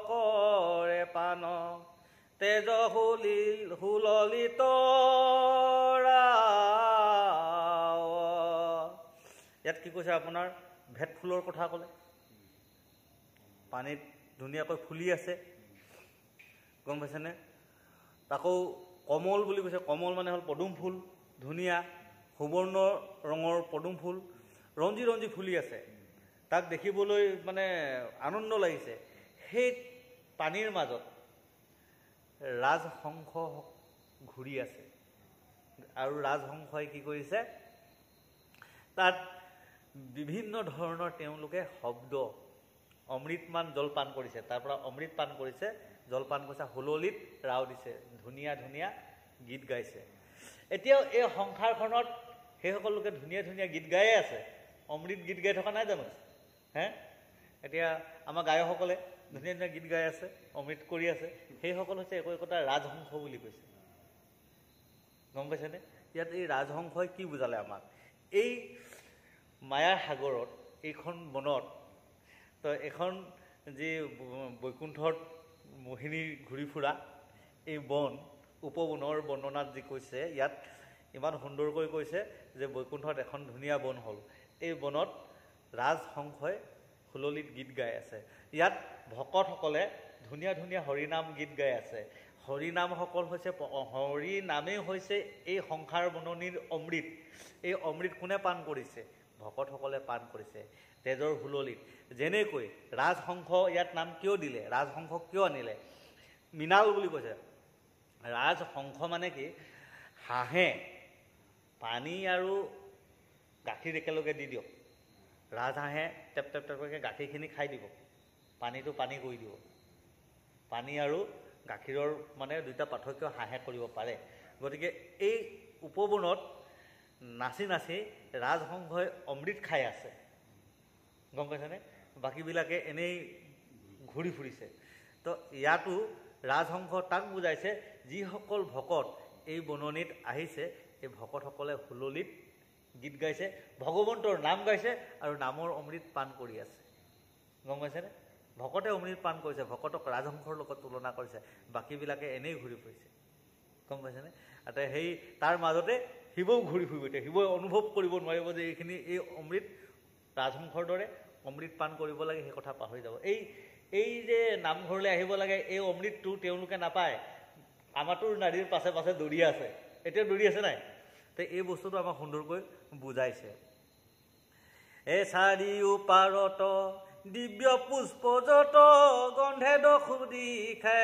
কৰে পান তেজ হুললিত। ইয়াত কি কৈছে? আপোনাৰ ভেট ফুলৰ কথা ক'লে, পানীত ধুনীয়াকৈ ফুলি আছে, গম পাইছেনে? আকৌ কমল বুলি কৈছে। কমল মানে হ'ল পদুম ফুল, ধুনীয়া সুবৰ্ণ ৰঙৰ পদুম ফুল ৰঞ্জি ৰঞ্জি ফুলি আছে। তাক দেখিবলৈ মানে আনন্দ লাগিছে। সেই পানীৰ মাজত ৰাজহংস ঘূৰি আছে, আৰু ৰাজহংসই কি কৰিছে? তাত বিভিন্ন ধৰণৰ তেওঁলোকে শব্দ, অমৃতমান জলপান কৰিছে, তাৰ পৰা অমৃত পান কৰিছে, জলপান কৰিছে, হুললিত ৰাও দিছে, ধুনীয়া ধুনীয়া গীত গাইছে। এতিয়াও এই সংসাৰখনত সেইসকল লোকে ধুনীয়া ধুনীয়া গীত গায়ে আছে, অমৃত গীত গাই থকা নাই জানো? এতিয়া আমাৰ গায়কসকলে ধুনীয়া ধুনীয়া গীত গাই আছে, অমৃত কৰি আছে, সেইসকল হৈছে একো একোটা ৰাজহংস বুলি কৈছে, গম পাইছেনে? ইয়াত এই ৰাজহংসই কি বুজালে আমাক? এই মায়াৰ সাগৰত, এইখন বনত, তো এখন যি বৈকুণ্ঠত মোহিনী ঘূৰি ফুৰা এই বন, উপবনৰ বৰ্ণনাত যি কৈছে, ইয়াত ইমান সুন্দৰকৈ কৈছে যে বৈকুণ্ঠত এখন ধুনীয়া বন হ'ল। এই বনত ৰাজহংসই হুললিত গীত গাই আছে। ইয়াত ভকতসকলে ধুনীয়া ধুনীয়া হৰিনাম গীত গাই আছে। হৰিনামসকল হৈছে, হৰিনামেই হৈছে এই সংসাৰ বননিৰ অমৃত। এই অমৃত কোনে পান কৰিছে? ভকতসকলে পান কৰিছে তেজৰ হুললিত। যেনেকৈ ৰাজহংস ইয়াত নাম কিয় দিলে? ৰাজহংস কিয় আনিলে? মৃণাল বুলি কৈছে। ৰাজহংস মানে কি? হাঁহে পানী আৰু গাখীৰ একেলগে দি দিয়ক, ৰাজহাঁহে টেপ টেপ টেপকৈ গাখীৰখিনি খাই দিব, পানীটো পানী কৰি দিব। পানী আৰু গাখীৰৰ মানে দুটা পাৰ্থক্য হাঁহে কৰিব পাৰে। গতিকে এই উপবনত নাচি নাচি ৰাজহংসই অমৃত খাই আছে, গম পাইছেনে? বাকীবিলাকে এনেই ঘূৰি ফুৰিছে। তো ইয়াতো ৰাজহংস তাক বুজাইছে, যিসকল ভকত এই বননিত আহিছে, এই ভকতসকলে হুললিত গীত গাইছে, ভগৱন্তৰ নাম গাইছে, আৰু নামৰ অমৃত পান কৰি আছে, গম পাইছেনে? ভকতে অমৃত পান কৰিছে, ভকতক ৰাজহংসৰ লগত তুলনা কৰিছে, বাকীবিলাকে এনেই ঘূৰি ফুৰিছে, গম পাইছেনে? আৰু সেই তাৰ মাজতে শিৱও ঘূৰি ফুৰিব। এতিয়া শিৱই অনুভৱ কৰিব নোৱাৰিব যে এইখিনি এই অমৃত ৰাজহংসৰ দৰে অমৃত পান কৰিব লাগে, সেই কথা পাহৰি যাব। এই যে নামঘৰলৈ আহিব লাগে, এই অমৃতটো তেওঁলোকে নাপায়, কামাতুৰ নাৰীৰ পাছে পাছে দৌৰি আছে। এতিয়া দৌৰি আছে নাই? তো এই বস্তুটো আমাক সুন্দৰকৈ বুজাইছে। এই চাৰিও পাৰত দিব্য পুষ্পজত গন্ধে দখু দিখে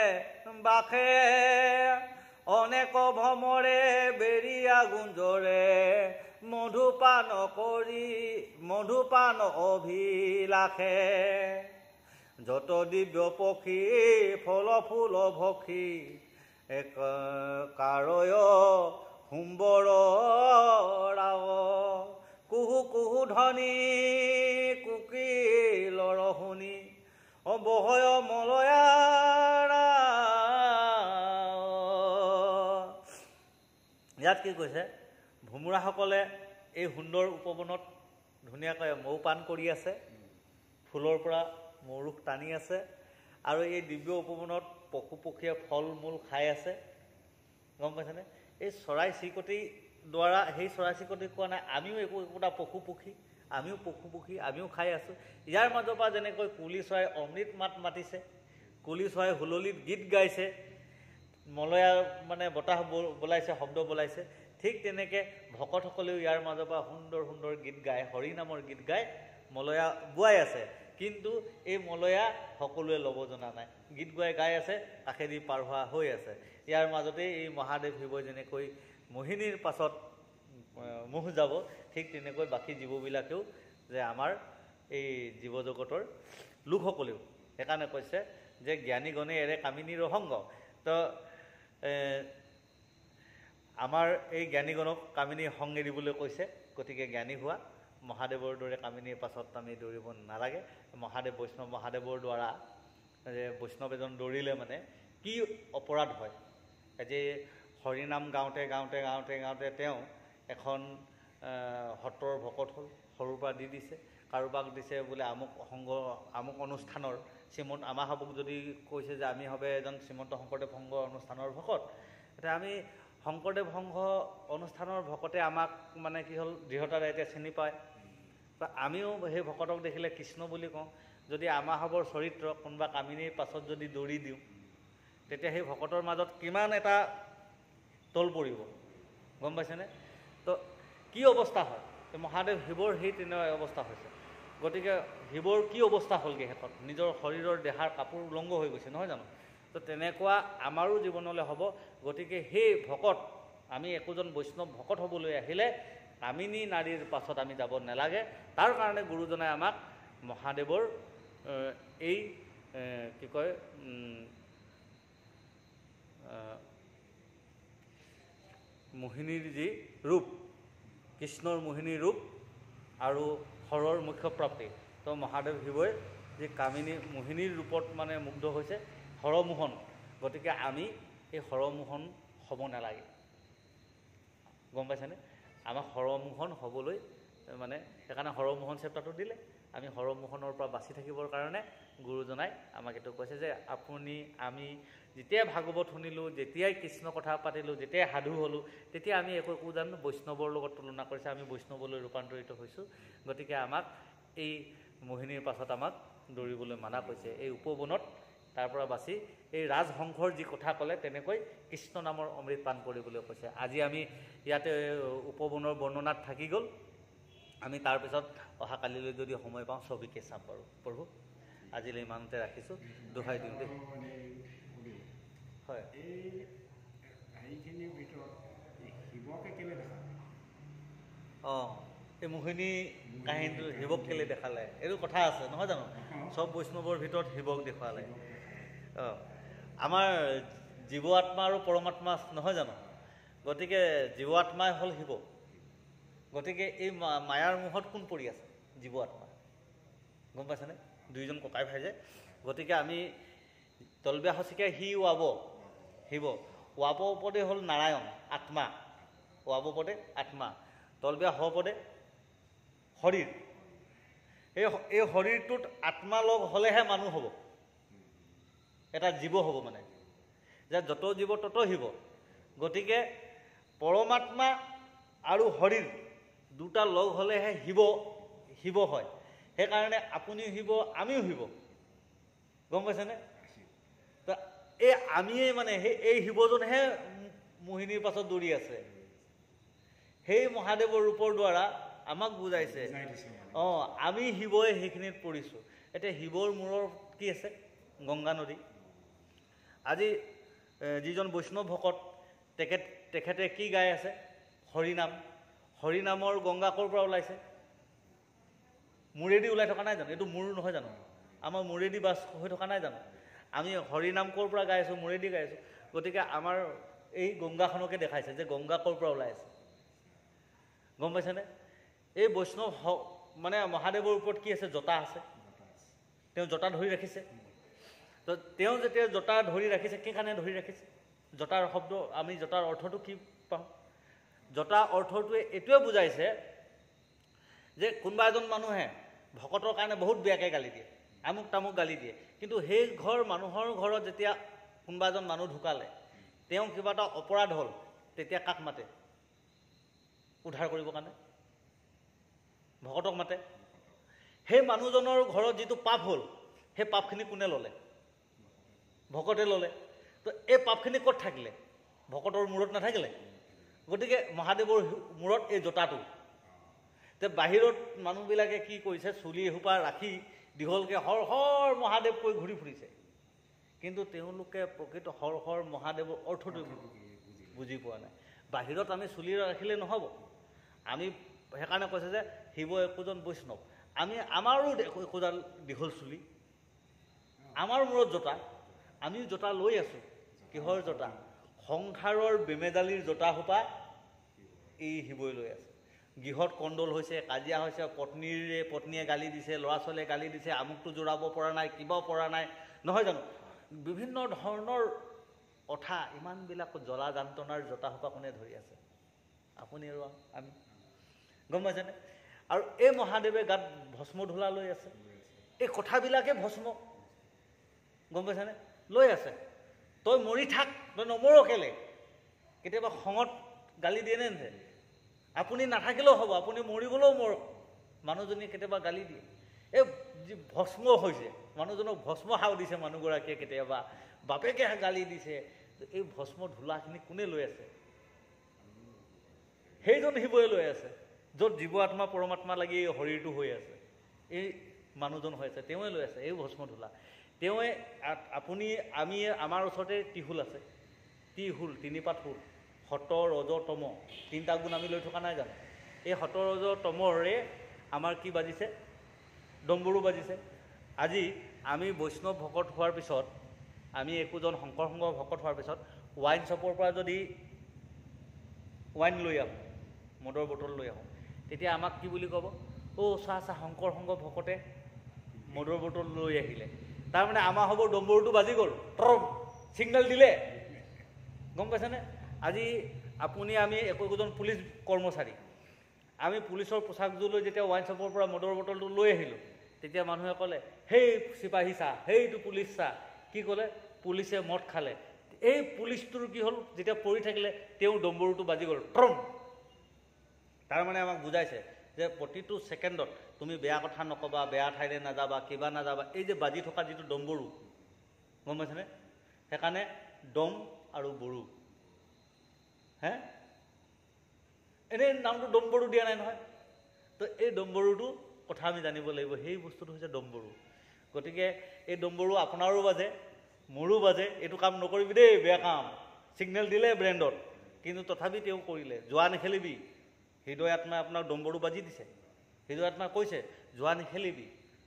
বাখে, অনেক ভ্ৰমৰে বেৰিয়া গুঞ্জৰে মধুপান কৰি মধুপান অভিলাষে, যত দিব্য পক্ষী ফল ফুল ভক্ষী কাৰয় সুম্বৰ ৰাৱ, কুহু কুহু ধ্বনি কুকিলৰ শুনি বহয় মলয়া ইয়াত কি কৈছে, ভোমোৰাসকলে এই সুন্দৰ উপবনত ধুনীয়াকৈ মৌ পান কৰি আছে, ফুলৰ পৰা মৌৰুখ টানি আছে, আৰু এই দিব্য উপবনত পশু পক্ষীয়ে ফল মূল খাই আছে। গম পাইছেনে? এই চৰাই চিৰিকটিৰ দ্বাৰা সেই চৰাই চিৰিকটি কোৱা নাই, আমিও একোটা পশু পক্ষী, আমিও খাই আছোঁ। ইয়াৰ মাজৰ পৰা যেনেকৈ কুলি চৰাই অমৃত মাত মাতিছে, কুলি চৰাই হুললিত গীত গাইছে, মলয়া মানে বতাহ বলাইছে, শব্দ বলাইছে, ঠিক তেনেকৈ ভকতসকলেও ইয়াৰ মাজৰ পৰা সুন্দৰ সুন্দৰ গীত গায়, হৰি নামৰ গীত গাই মলয়া বোৱাই আছে। কিন্তু এই মলয়া সকলোৱে ল'ব জনা নাই, গীত গাই আছে, কাষেদি পাৰ হোৱা হৈ আছে। ইয়াৰ মাজতেই এই মহাদেৱ শিৱই যেনেকৈ মোহিনীৰ পাছত মোহ যাব, ঠিক তেনেকৈ বাকী জীৱবিলাকেও যে আমাৰ এই জীৱ জগতৰ লোকসকলেও, সেইকাৰণে কৈছে যে জ্ঞানীগণে এৰে কামিনীৰ সংগ। তো আমাৰ এই জ্ঞানীগণক কামিনীৰ সংগ এৰিবলৈ কৈছে। গতিকে জ্ঞানী হোৱা, মহাদেৱৰ দৰে কামিনীৰ পাছত আমি দৌৰিব নালাগে। বৈষ্ণৱ মহাদেৱৰ দ্বাৰা যে বৈষ্ণৱ এজন দৌৰিলে মানে কি অপৰাধ হয়। যে হৰিনাম গাওঁতে গাওঁতে গাওঁতে গাওঁতে তেওঁ এখন সত্ৰৰ ভকত হ'ল, সৰুৰ পৰা দি দিছে, কাৰোবাক দিছে বোলে আমুক অনুষ্ঠানৰ আমাক যদি কৈছে যে আমি হবে এজন শ্ৰীমন্ত শংকৰদেৱ সংঘ অনুষ্ঠানৰ ভকত, এতিয়া আমি শংকৰদেৱ সংঘ অনুষ্ঠানৰ ভকতে আমাক মানে কি হ'ল দৃঢ়তাৰে এতিয়া চিনি পায়, আমিও সেই ভকতক দেখিলে কৃষ্ণ বুলি কওঁ। যদি আমাহাবৰ চৰিত্ৰ কোনোবা কামিনীৰ পাছত যদি দৌৰি দিওঁ, তেতিয়া সেই ভকতৰ মাজত কিমান এটা তল পৰিব, গম পাইছেনে? তো কি অৱস্থা হয়, মহাদেৱ শিৱৰ সেই তেনেকুৱা অৱস্থা হৈছে। গতিকে শিৱৰ কি অৱস্থা হ'লগৈ শেষত, নিজৰ শৰীৰৰ দেহাৰ কাপোৰ উলংগ হৈ গৈছে, নহয় জানো? তো তেনেকুৱা আমাৰো জীৱনলৈ হ'ব। গতিকে সেই ভকত, আমি একোজন বৈষ্ণৱ ভকত হ'বলৈ আহিলে কামিনী নাৰীৰ পাছত আমি যাব নালাগে। তাৰ কাৰণে গুৰুজনাই আমাক মহাদেৱৰ এই কি কয় মোহিনীৰ যি ৰূপ, কৃষ্ণৰ মোহিনীৰ ৰূপ আৰু হৰৰ মুখ্য প্ৰাপ্তি। তো মহাদেৱ শিৱই যি কামিনী মোহিনীৰ ৰূপত মানে মুগ্ধ হৈছে, হৰমোহন। গতিকে আমি এই হৰমোহন হ'ব নালাগে, গম পাইছেনে? আমাক হৰমোহন হ'বলৈ মানে সেইকাৰণে হৰমোহন চেপ্টাৰটো দিলে। আমি হৰমোহনৰ পৰা বাচি থাকিবৰ কাৰণে গুৰুজনাই আমাক এইটো কৈছে যে আমি যেতিয়াই ভাগৱত শুনিলোঁ, যেতিয়াই কৃষ্ণ কথা পাতিলোঁ, যেতিয়াই সাধু হ'লোঁ, তেতিয়া আমি একো জানো বৈষ্ণৱৰ লগত তুলনা কৰিছে, আমি বৈষ্ণৱলৈ ৰূপান্তৰিত হৈছোঁ। গতিকে আমাক এই মোহিনীৰ পাছত আমাক দৌৰিবলৈ মানা কৰিছে। এই উপবনত তাৰ পৰা বাচি এই ৰাজহংসৰ যি কথা ক'লে তেনেকৈ কৃষ্ণ নামৰ অমৃত পান কৰিবলৈ কৈছে। আজি আমি ইয়াতে উপবনৰ বৰ্ণনাত থাকি গ'ল। আমি তাৰপিছত অহাকালিলৈ যদি সময় পাওঁ ছবিকে চাম বাৰু। প্ৰভু আজিলৈ ইমানতে ৰাখিছোঁ, দোহাই দিওঁ দেই। হয়, এই মোহিনী কাহিনীটো শিৱক কেলৈ দেখালে, এইটো কথা আছে নহয় জানো? চব বৈষ্ণৱৰ ভিতৰত শিৱক দেখুৱালে। আমাৰ জীৱ আত্মা আৰু পৰমাত্মা নহয় জানো? গতিকে জীৱ আত্মাই হ'ল শিৱ। গতিকে এই মায়াৰ মুহত কোন পৰি আছে? জীৱ আত্মা, গম পাইছেনে? দুইজন ককাই ভাই যে। গতিকে আমি তলবিয়া সচিকাই সি ৱাব শিৱ, ৱাব পদে হ'ল নাৰায়ণ আত্মা, ৱাব পদে আত্মা, তলবিয়া হ পদে শৰীৰ। এই শৰীৰটোত আত্মা লগ হ'লেহে মানুহ হ'ব, এটা জীৱ হ'ব। মানে যে যত জীৱ তত শিৱ। গতিকে পৰমাত্মা আৰু শৰীৰ দুটা লগ হ'লেহে শিৱ হয়। সেইকাৰণে আপুনিও শিৱ, আমিও শিৱ, গম পাইছেনে? তো এই আমিয়েই মানে এই শিৱজনহে মোহিনীৰ পাছত দৌৰি আছে। সেই মহাদেৱৰ ৰূপৰ দ্বাৰা আমাক বুজাইছে আমি শিৱই সেইখিনিত পৰিছোঁ। এতিয়া শিৱৰ মূৰৰ কি আছে? গংগা নদী। আজি যিজন বৈষ্ণৱ ভকত তেখেতে কি গাই আছে? হৰিনাম। হৰিনামৰ গংগা ক'ৰ পৰা ওলাইছে? মূৰেদি ওলাই থকা নাই জানো? এইটো মূৰ নহয় জানো? আমাৰ মূৰেদি বাছ হৈ থকা নাই জানো? আমি হৰিনাম ক'ৰ পৰা গাই আছোঁ? মূৰেদি গাই আছোঁ। গতিকে আমাৰ এই গংগাখনকে দেখাইছে যে গংগা ক'ৰ পৰা ওলাই আছে, গম পাইছেনে? এই বৈষ্ণৱ মানে মহাদেৱৰ ওপৰত কি আছে? জটা আছে। তেওঁ জটা ধৰি ৰাখিছে। তো তেওঁ যেতিয়া জটা ধৰি ৰাখিছে, কি কাৰণে ধৰি ৰাখিছে? জটাৰ শব্দ, আমি জটাৰ অৰ্থটো কি পাওঁ? জটা অৰ্থটোৱে এইটোৱে বুজাইছে যে কোনোবা এজন মানুহে ভকতৰ কাৰণে বহুত বেয়াকৈ গালি দিয়ে, আমুক তামুক গালি দিয়ে, কিন্তু সেই মানুহৰ ঘৰত যেতিয়া কোনোবা এজন মানুহ ঢুকালে, তেওঁ কিবা এটা অপৰাধ হ'ল, তেতিয়া কাক মাতে? উদ্ধাৰ কৰিবৰ কাৰণে ভকতক মাতে। সেই মানুহজনৰ ঘৰত যিটো পাপ হ'ল, সেই পাপখিনি কোনে ল'লে? ভকতে ল'লে। তো এই পাপখিনি ক'ত থাকিলে? ভকতৰ মূৰত নাথাকিলে। গতিকে মহাদেৱৰ মূৰত এই জোতাটো। তে বাহিৰত মানুহবিলাকে কি কৰিছে, চুলি এসোপা ৰাখি দীঘলকৈ হৰ হৰ মহাদেৱ কৈ ঘূৰি ফুৰিছে, কিন্তু তেওঁলোকে প্ৰকৃত হৰ হৰ মহাদেৱৰ অৰ্থটো বুজি পোৱা নাই। বাহিৰত আমি চুলি ৰাখিলে নহ'ব। আমি সেইকাৰণে কৈছে যে শিৱ একোজন বৈষ্ণৱ, আমি আমাৰো একোডাল দীঘল চুলি, আমাৰ মূৰত জোতা, আমি জোতা লৈ আছোঁ। কিহৰ জোতা? সংসাৰৰ বেমেজালিৰ জোতাসোপা এই শিৱই লৈ আছে। গৃহত কণ্ডল হৈছে, কাজিয়া হৈছে, পত্নীয়ে গালি দিছে, ল'ৰা ছোৱালীয়ে গালি দিছে, আমুকটো জোৰাব পৰা নাই, কিবা পৰা নাই, নহয় জানো? বিভিন্ন ধৰণৰ কথা, ইমানবিলাক জ্বলা যান্ত্ৰণাৰ জোতাসোপা কোনে ধৰি আছে? আপুনি আৰু আমি, গম পাইছেনে? আৰু এই মহাদেৱে গাত ভস্ম ধূলা লৈ আছে। এই কথাবিলাকে ভস্ম, গম পাইছেনে? লৈ আছে। তই মৰি থাক, তই নমৰ কেলে? কেতিয়াবা খঙত গালি দিয়ে নে? আপুনি নাথাকিলেও হ'ব, আপুনি মৰি গ'লেও মৰক, মানুহজনীয়ে কেতিয়াবা গালি দিয়ে। এই যি ভস্ম হৈছে, মানুহজনক ভস্ম সাও দিছে মানুহগৰাকীয়ে, কেতিয়াবা বাপেকে গালি দিছে। এই ভস্ম ধূলাখিনি কোনে লৈ আছে? সেইজন শিৱই লৈ আছে, য'ত জীৱ আত্মা পৰমাত্মা লাগি এই শৰীৰটো হৈ আছে, এই মানুহজন হৈ আছে, তেওঁৱে লৈ আছে এই ভস্ম ধূলা। তেওঁৱে আমি আমাৰ ওচৰতে ত্ৰিশূল আছে, ত্ৰিশূল, তিনিপাত শূল, সত ৰজ তম, তিনিটা গুণ আমি লৈ থকা নাই জানো? এই সত ৰজ তমৰে আমাৰ কি বাজিছে? ডম্বৰু বাজিছে। আজি আমি বৈষ্ণৱ ভকত হোৱাৰ পিছত, আমি একোজন শংকৰ সংঘ ভকত হোৱাৰ পিছত ৱাইন শ্বপৰ পৰা যদি ৱাইন লৈ আহোঁ, মদৰ বটল লৈ আহোঁ, তেতিয়া আমাক কি বুলি ক'ব? চাহ শংকৰ সংঘ ভকতে মদৰ বটল লৈ আহিলে। তাৰমানে আমাৰ হ'ব ডম্বৰুটো বাজি গ'ল, ছিগনেল দিলে, গম পাইছেনে? আজি আমি একোজন পুলিচ কৰ্মচাৰী, আমি পুলিচৰ পোচাকযোৰ লৈ যেতিয়া ৱাইন শ্বপৰ পৰা মদৰ বটলটো লৈ আহিলোঁ, তেতিয়া মানুহে ক'লে, সেই চিপাহী চাহ, সেইটো পুলিচ চাহ। কি ক'লে? পুলিচে মদ খালে। এই পুলিচটোৰ কি হ'ল? যেতিয়া পৰি থাকিলে, তেওঁ ডম্বৰুটো বাজি গ'ল, তাৰমানে আমাক বুজাইছে যে প্ৰতিটো ছেকেণ্ডত তুমি বেয়া কথা নক'বা, বেয়া ঠাইলৈ নাযাবা, কিবা নাযাবা। এই যে বাজি থকা যিটো ডম্বৰু, গম পাইছেনে? সেইকাৰণে ডম আৰু বড়ো, এনেই নামটো ডম্বৰু দিয়া নাই নহয়। তো এই ডম্বৰুটো কথা আমি জানিব লাগিব, সেই বস্তুটো হৈছে ডম্বৰু। গতিকে এই ডম্বৰু আপোনাৰো বাজে, মোৰো বাজে। এইটো কাম নকৰিবি দেই, বেয়া কাম। ছিগনেল দিলে ব্ৰেণ্ডত, কিন্তু তথাপি তেওঁ কৰিলে। যোৱা নেখেলিবি। হৃদয় আত্মাই আপোনাক ডম্বৰু বাজি দিছে। হৃদয় আত্মাই কৈছে, যোৱা নেখেলিবি,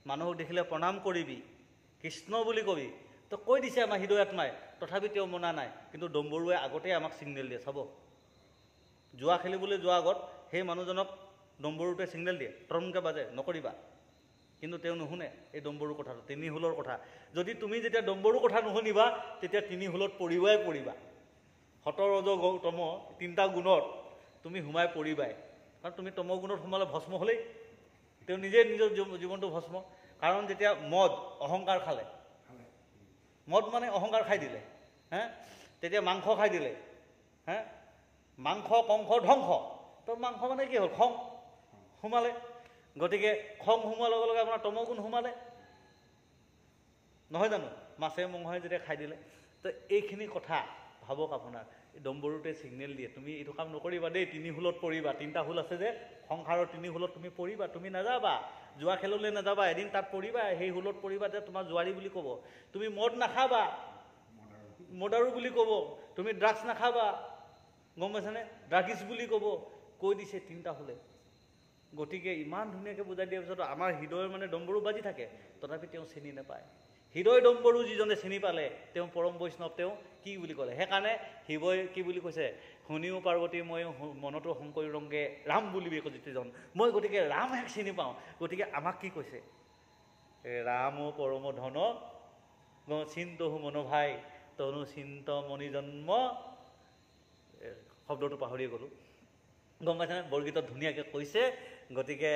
মানুহক দেখিলে প্ৰণাম কৰিবি, কৃষ্ণ বুলি কবি। তো কৈ দিছে আমাৰ হৃদয় আত্মাই, তথাপি তেওঁ মনা নাই। কিন্তু ডম্বৰুৱে আগতেই আমাক ছিগনেল দিয়ে, চাব। যোৱা খেলিবলৈ যোৱাৰ আগত সেই মানুহজনক ডম্বৰুটোৱে ছিগনেল দিয়ে, টৰমকৈ বাজে, নকৰিবা। কিন্তু তেওঁ নুশুনে এই ডম্বৰুৰ কথাটো, তিনি হোলৰ কথা। যদি তুমি যেতিয়া ডম্বৰুৰ কথা নুশুনিবা, তেতিয়া তিনি হোলত পৰিবা। সত ৰজ তম, তিনিটা গুণত তুমি সোমাই পৰিবাই। কাৰণ তুমি তম গুণত সোমালে ভস্ম হ'লেই। তেওঁ নিজৰ জীৱনটো ভস্ম। কাৰণ যেতিয়া মদ, অহংকাৰ খালে, মদ মানে অহংকাৰ খাই দিলে, তেতিয়া মাংস খাই দিলে, মাংস কংস ধ্বংস। তো মাংস মানে কি হ'ল? খং সোমালে। গতিকে খং সোমোৱাৰ লগে লগে আপোনাৰ তমগুণ সোমালে, নহয় জানো? মাছে মঙহে যেতিয়া খাই দিলে। তো এইখিনি কথা ভাবক আপোনাৰ, ডম্বৰুটোৱে ছিগনেল দিয়ে, তুমি এইটো কাম নকৰিবা দেই, তিনি হোলত পৰিবা। তিনিটা হোল আছে যে, সংসাৰৰ তিনি হোলত তুমি পৰিবা, তুমি নাযাবা। যোৱা খেললৈ নাযাবা, এদিন তাত পৰিবা, সেই হোলত পৰিবা, যে তোমাৰ জোৱাৰী বুলি ক'ব। তুমি মদ নাখাবা, মদাৰু বুলি ক'ব। তুমি ড্ৰাগছ নাখাবা, গম পাইছেনে? ড্ৰাগিছ বুলি ক'ব। কৈ দিছে তিনিটা হোলে। গতিকে ইমান ধুনীয়াকৈ বুজাই দিয়াৰ পিছত আমাৰ হৃদয়ৰ মানে ডম্বৰু বাজি থাকে, তথাপি তেওঁ চিনি নাপায়। হৃদয় ডম্বৰু যিজনে চিনি পালে, তেওঁ পৰম বৈষ্ণৱ। তেওঁ কি বুলি ক'লে? সেইকাৰণে শিৱই কি বুলি কৈছে? শুনিও পাৰ্বতী মই মনতো শংকৰী ৰংগে ৰাম বুলিবি যিজন, মই গতিকে ৰামহে চিনি পাওঁ। গতিকে আমাক কি কৈছে? ৰাম পৰম ধন চিন্তহু মন ভাই, তনু চিন্ত মণি জন্ম, শব্দটো পাহৰিয়ে গ'লোঁ। গম পাইছেনে? বৰগীতত ধুনীয়াকৈ কৈছে। গতিকে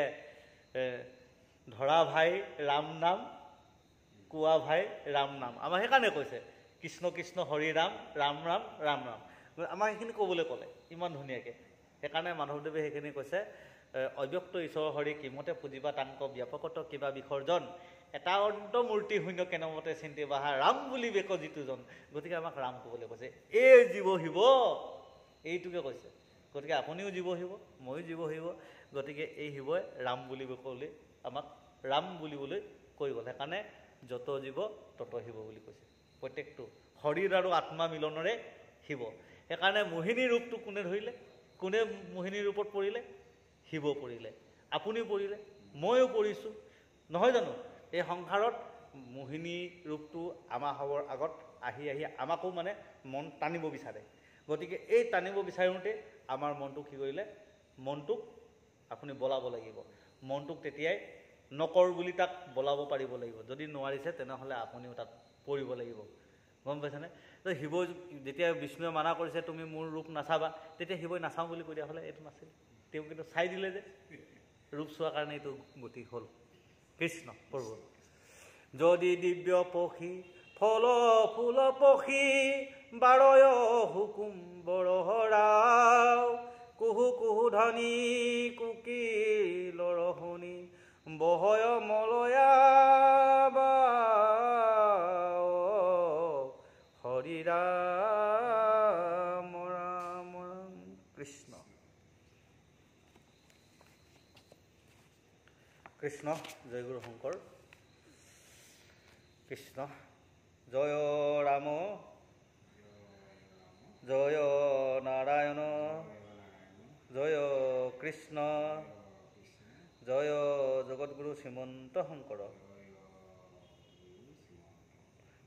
ধৰা ভাই ৰাম নাম, কোৱা ভাই ৰাম নাম। আমাৰ সেইকাৰণে কৈছে কৃষ্ণ কৃষ্ণ হৰি ৰাম, ৰাম ৰাম ৰাম ৰাম। আমাক সেইখিনি ক'বলৈ ক'লে ইমান ধুনীয়াকৈ। সেইকাৰণে মাধৱদেৱে সেইখিনি কৈছে, অব্যক্ত ঈশ্বৰ হৰি কিমতে পুজিবা তাংক ব্যাপকত কিবা বিসৰ্জন, এটা অন্ত মূৰ্তি শূন্য কেনেমতে চিন্তি বাহা ৰাম বুলি বেক যিটোজন। গতিকে আমাক ৰাম ক'বলৈ কৈছে। এই জীৱ শিৱ এইটোকে কৈছে। গতিকে আপুনিও জীৱ শিৱ, ময়ো জীৱ শিৱ। গতিকে এই শিৱই ৰাম বুলিব ক'লে আমাক ৰাম বুলিবলৈ কৈ গ'ল। সেইকাৰণে যত জীৱ তত শিৱ বুলি কৈছে। প্ৰত্যেকটো শৰীৰ আৰু আত্মা মিলনৰে শিৱ। সেইকাৰণে মোহিনী ৰূপটো কোনে ধৰিলে? কোনে মোহিনী ৰূপত পৰিলে? শিৱ পৰিলে, আপুনিও পৰিলে, ময়ো পৰিছোঁ, নহয় জানো? এই সংসাৰত মোহিনী ৰূপটো আমাৰ হ'বৰ আগত আহি আহি আমাকো মানে মন টানিব বিচাৰে। গতিকে এই টানিব বিচাৰোঁতে আমাৰ মনটোক কি কৰিলে? মনটোক আপুনি বলাব লাগিব। মনটোক তেতিয়াই নকৰ বুলি তাক বলাব পাৰিব লাগিব। যদি নোৱাৰিছে তেনেহ'লে আপুনিও তাত পৰিব লাগিব। গম পাইছেনে? তো শিৱ যেতিয়া বিষ্ণুৱে মানা কৰিছে তুমি মোৰ ৰূপ নাচাবা, তেতিয়া শিৱই নাচাওঁ বুলি কৈ দিয়া হ'লে এইটো নাছিল। তেওঁ কিন্তু চাই দিলে যে, ৰূপ চোৱাৰ কাৰণে এইটো গতি হ'ল। কৃষ্ণ প্ৰভু। যদি দিব্য পক্ষী ফল ফুল পক্ষী বাৰয় হুকুম বৰহৰাও, কুহু কুহু ধ্বনি কুকিলৰ শুনি বহয় মলয়া হৰি ৰাম ৰাম ৰাম। কৃষ্ণ কৃষ্ণ। জয় গুৰু শংকৰ। কৃষ্ণ। জয় ৰাম জয় নাৰায়ণ জয় কৃষ্ণ জয় জগতগুৰু শ্ৰীমন্ত শংকৰ।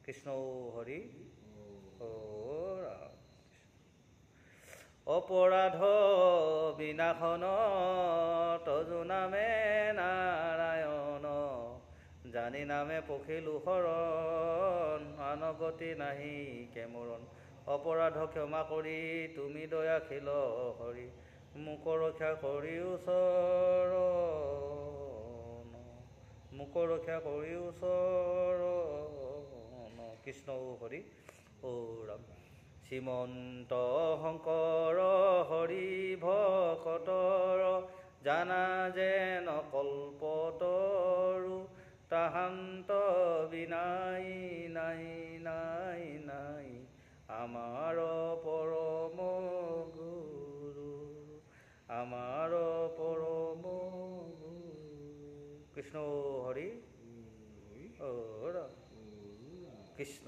কৃষ্ণ হৰি ও ৰাম। অপৰাধ বিনাশন তজু নামে নাৰায়ণ, জানি নামে পখিলো শৰণ আনগতি নাহি কেমৰণ। অপৰাধ ক্ষমা কৰি তুমি দয়াশীল হৰি, মোক ৰক্ষা কৰি ওচৰণ, মোক ৰক্ষা কৰি ওচৰণ। কৃষ্ণ হৰি ও ৰাম। শ্ৰীমন্ত শংকৰ হৰি ভকতৰ, জানা যেন কল্পতৰু, তাহান্ত বিনাই নাই নাই নাই আমাৰ পৰম গুৰু, আমাৰ পৰম গুৰু। কৃষ্ণ হৰি ও ৰাম। কৃষ্ণ।